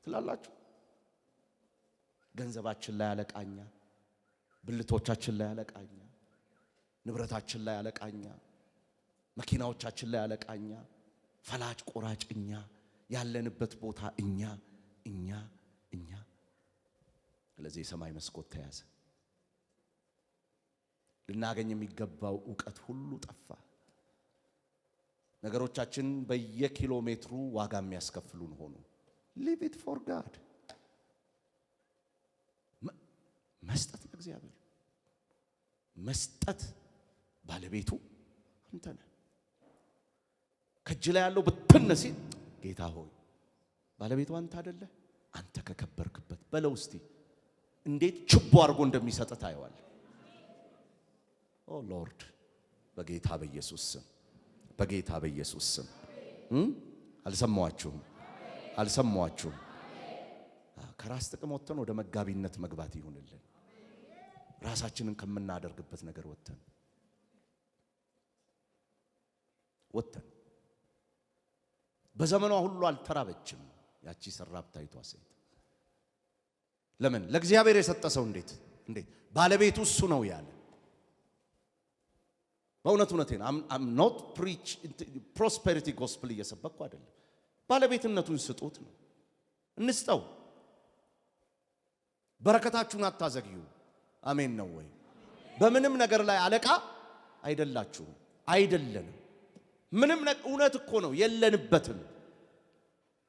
ትላላችሁ? ገንዘባችን ላይ አለቃኛ፣ ብልቶቻችን ላይ አለቃኛ፣ ንብረታችን ላይ አለቃኛ፣ መኪናዎቻችን ላይ አለቃኛ፣ ፈላጭ ቆራጭኛ፣ ያለንበት ቦታ እኛ። ስለዚህ የሰማይ መስኮት ተያዘ። ልናገኝ የሚገባው ዕውቀት ሁሉ ጠፋ። ነገሮቻችን በየኪሎ ሜትሩ ዋጋ የሚያስከፍሉን ሆኑ። ሊቭ ኢት ፎር ጋድ። መስጠት ለእግዚአብሔር መስጠት። ባለቤቱ አንተ ነህ። ከእጅ ላይ ያለው ብትን ሲል ጌታ ሆይ ባለቤቱ አንተ አይደለህ? አንተ ከከበርክበት በለው። እስቲ እንዴት ችቦ አድርጎ እንደሚሰጥ ታየዋለህ። ኦ ሎርድ፣ በጌታ በኢየሱስ ስም፣ በጌታ በኢየሱስ ስም። አልሰማችሁም? ከራስ ጥቅም ወጥተን ወደ መጋቢነት መግባት ይሁንልን። ራሳችንን ከምናደርግበት ነገር ወጥተን በዘመኗ ሁሉ አልተራበችም ያቺ ሰራብታይቷ ሴት። ለምን? ለእግዚአብሔር የሰጠ ሰው እንዴት ባለቤቱ እሱ ነው ያለ። በእውነቴን አም ኖት ፕሪች ፕሮስፐሪቲ ጎስፕል እየሰበኩ አይደለም። ባለቤትነቱን ስጡት ነው፣ እንስጠው። በረከታችሁን አታዘግዩ። አሜን ነው ወይ? በምንም ነገር ላይ አለቃ አይደላችሁም። አይደለንም። ምንም እውነት እኮ ነው፣ የለንበትም።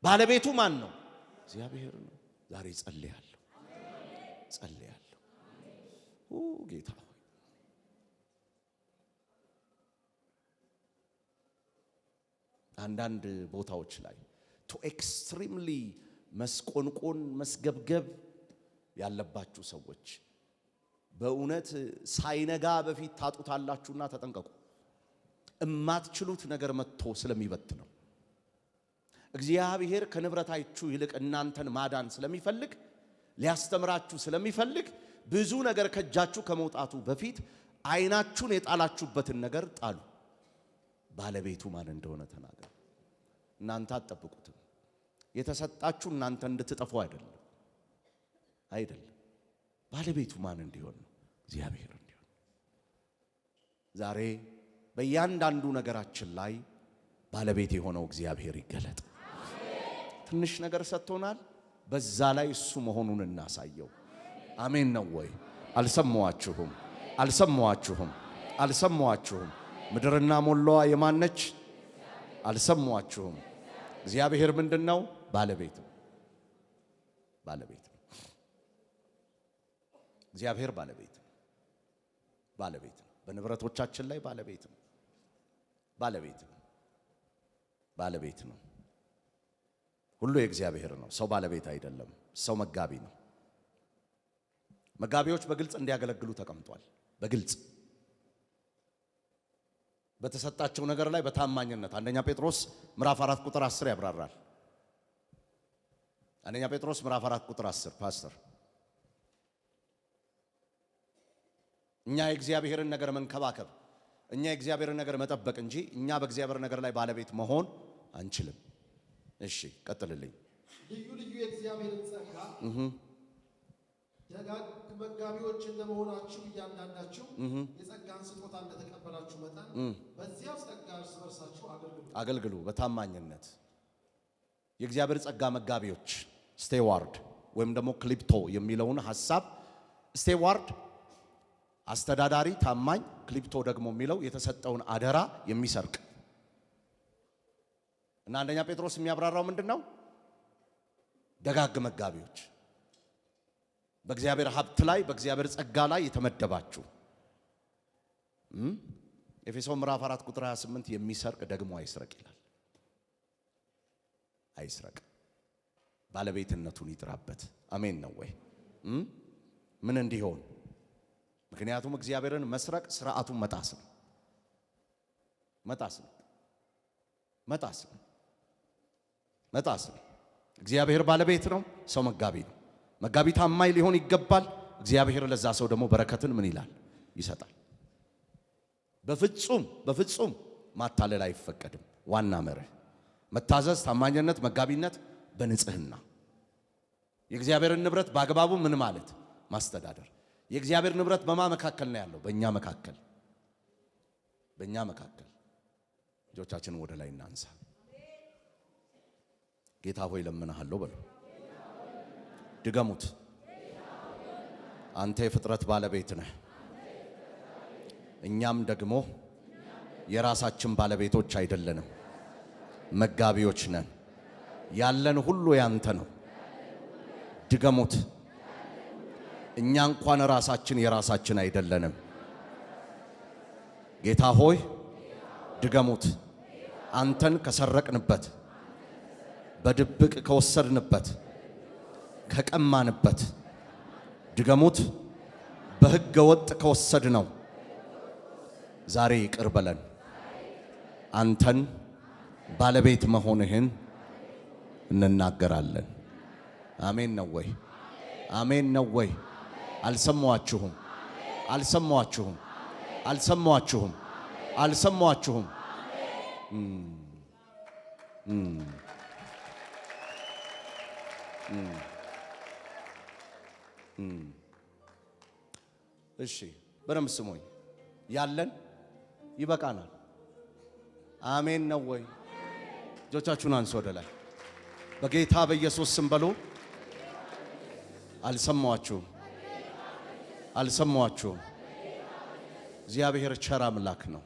ባለቤቱ ማን ነው? እግዚአብሔር ነው። ዛሬ ጸልያለሁ። ጌታ ሆይ አንዳንድ ቦታዎች ላይ ቱ ኤክስትሪምሊ መስቆንቆን መስገብገብ ያለባችሁ ሰዎች በእውነት ሳይነጋ በፊት ታጡታላችሁና ተጠንቀቁ። እማትችሉት ነገር መጥቶ ስለሚበት ነው። እግዚአብሔር ከንብረታችሁ ይልቅ እናንተን ማዳን ስለሚፈልግ ሊያስተምራችሁ ስለሚፈልግ ብዙ ነገር ከእጃችሁ ከመውጣቱ በፊት አይናችሁን የጣላችሁበትን ነገር ጣሉ። ባለቤቱ ማን እንደሆነ ተናገሩ። እናንተ አትጠብቁትም። የተሰጣችሁ እናንተ እንድትጠፉ አይደለም። ባለቤቱ ማን እንዲሆን ነው? እግዚአብሔር እንዲሆን። ዛሬ በእያንዳንዱ ነገራችን ላይ ባለቤት የሆነው እግዚአብሔር ይገለጥ። ትንሽ ነገር ሰጥቶናል፣ በዛ ላይ እሱ መሆኑን እናሳየው። አሜን ነው ወይ? አልሰማችሁም? ምድርና ሞላዋ የማነች? አልሰማችሁም? እግዚአብሔር ምንድነው? ባለቤት ነው። እግዚአብሔር ባለቤት ነው። በንብረቶቻችን ላይ ባለቤት ነው። ሁሉ የእግዚአብሔር ነው። ሰው ባለቤት አይደለም። ሰው መጋቢ ነው። መጋቢዎች በግልጽ እንዲያገለግሉ ተቀምጧል። በግልጽ በተሰጣቸው ነገር ላይ በታማኝነት አንደኛ ጴጥሮስ ምዕራፍ 4 ቁጥር 10 ያብራራል። አንደኛ ጴጥሮስ ምዕራፍ 4 ቁጥር 10 ፓስተር እኛ የእግዚአብሔርን ነገር መንከባከብ፣ እኛ የእግዚአብሔርን ነገር መጠበቅ እንጂ እኛ በእግዚአብሔር ነገር ላይ ባለቤት መሆን አንችልም። እሺ ቀጥልልኝ።
ልዩ የእግዚአብሔርን ጸጋ ደጋግ መጋቢዎች እንደመሆናችሁ እያንዳንዳችሁ የጸጋን ስጦታ እንደተቀበላችሁ መጠን በዚያው ጸጋ እርስ በርሳችሁ አገልግሉ። በታማኝነት የእግዚአብሔር ጸጋ መጋቢዎች ስቴዋርድ ወይም ደግሞ ክሊፕቶ የሚለውን ሐሳብ ስቴዋርድ አስተዳዳሪ፣ ታማኝ፣ ክሊፕቶ ደግሞ የሚለው የተሰጠውን አደራ የሚሰርቅ እና አንደኛ ጴጥሮስ የሚያብራራው ምንድነው? ደጋግ መጋቢዎች በእግዚአብሔር ሀብት ላይ በእግዚአብሔር ጸጋ ላይ የተመደባችሁ ኤፌሶን ምዕራፍ 4 ቁጥር 28 የሚሰርቅ ደግሞ አይስረቅ ይላል። አይስረቅ፣ ባለቤትነቱን ይጥራበት። አሜን ነው ወይ? ምን እንዲሆን? ምክንያቱም እግዚአብሔርን መስረቅ ስርዓቱን መጣስ ነው።
መጣስ ነው። እግዚአብሔር ባለቤት ነው፣ ሰው መጋቢ ነው። መጋቢ ታማኝ ሊሆን ይገባል። እግዚአብሔር ለዛ ሰው ደግሞ በረከትን ምን ይላል? ይሰጣል። በፍጹም ማታለል አይፈቀድም። ዋና መርህ መታዘዝ፣ ታማኝነት፣ መጋቢነት በንጽህና የእግዚአብሔርን ንብረት በአግባቡ ምን ማለት ማስተዳደር። የእግዚአብሔር ንብረት በማ መካከል ነው ያለው? በእኛ መካከል። እጆቻችንን ወደ ላይ እናንሳ። ጌታ ሆይ ለምንሃለሁ በሉ። ድገሙት። አንተ የፍጥረት ባለቤት ነህ፣ እኛም ደግሞ የራሳችን ባለቤቶች አይደለንም፣ መጋቢዎች ነን። ያለን ሁሉ ያንተ ነው። ድገሙት። እኛ እንኳን ራሳችን የራሳችን አይደለንም። ጌታ ሆይ ድገሙት። አንተን ከሰረቅንበት፣ በድብቅ ከወሰድንበት፣ ከቀማንበት፣ ድገሙት፣ በሕገ ወጥ ከወሰድነው ዛሬ ይቅር በለን። አንተን ባለቤት መሆንህን እንናገራለን። አሜን ነው ወይ? አሜን ነው ወይ? አልሰማችሁም? እሺ በደምብ ስሙኝ። ያለን ይበቃናል። አሜን ነው ወይ? እጆቻችሁን አንሱ ወደ ላይ። በጌታ በኢየሱስ ስም በሉ። አልሰማችሁም? እግዚአብሔር ቸር አምላክ ነው።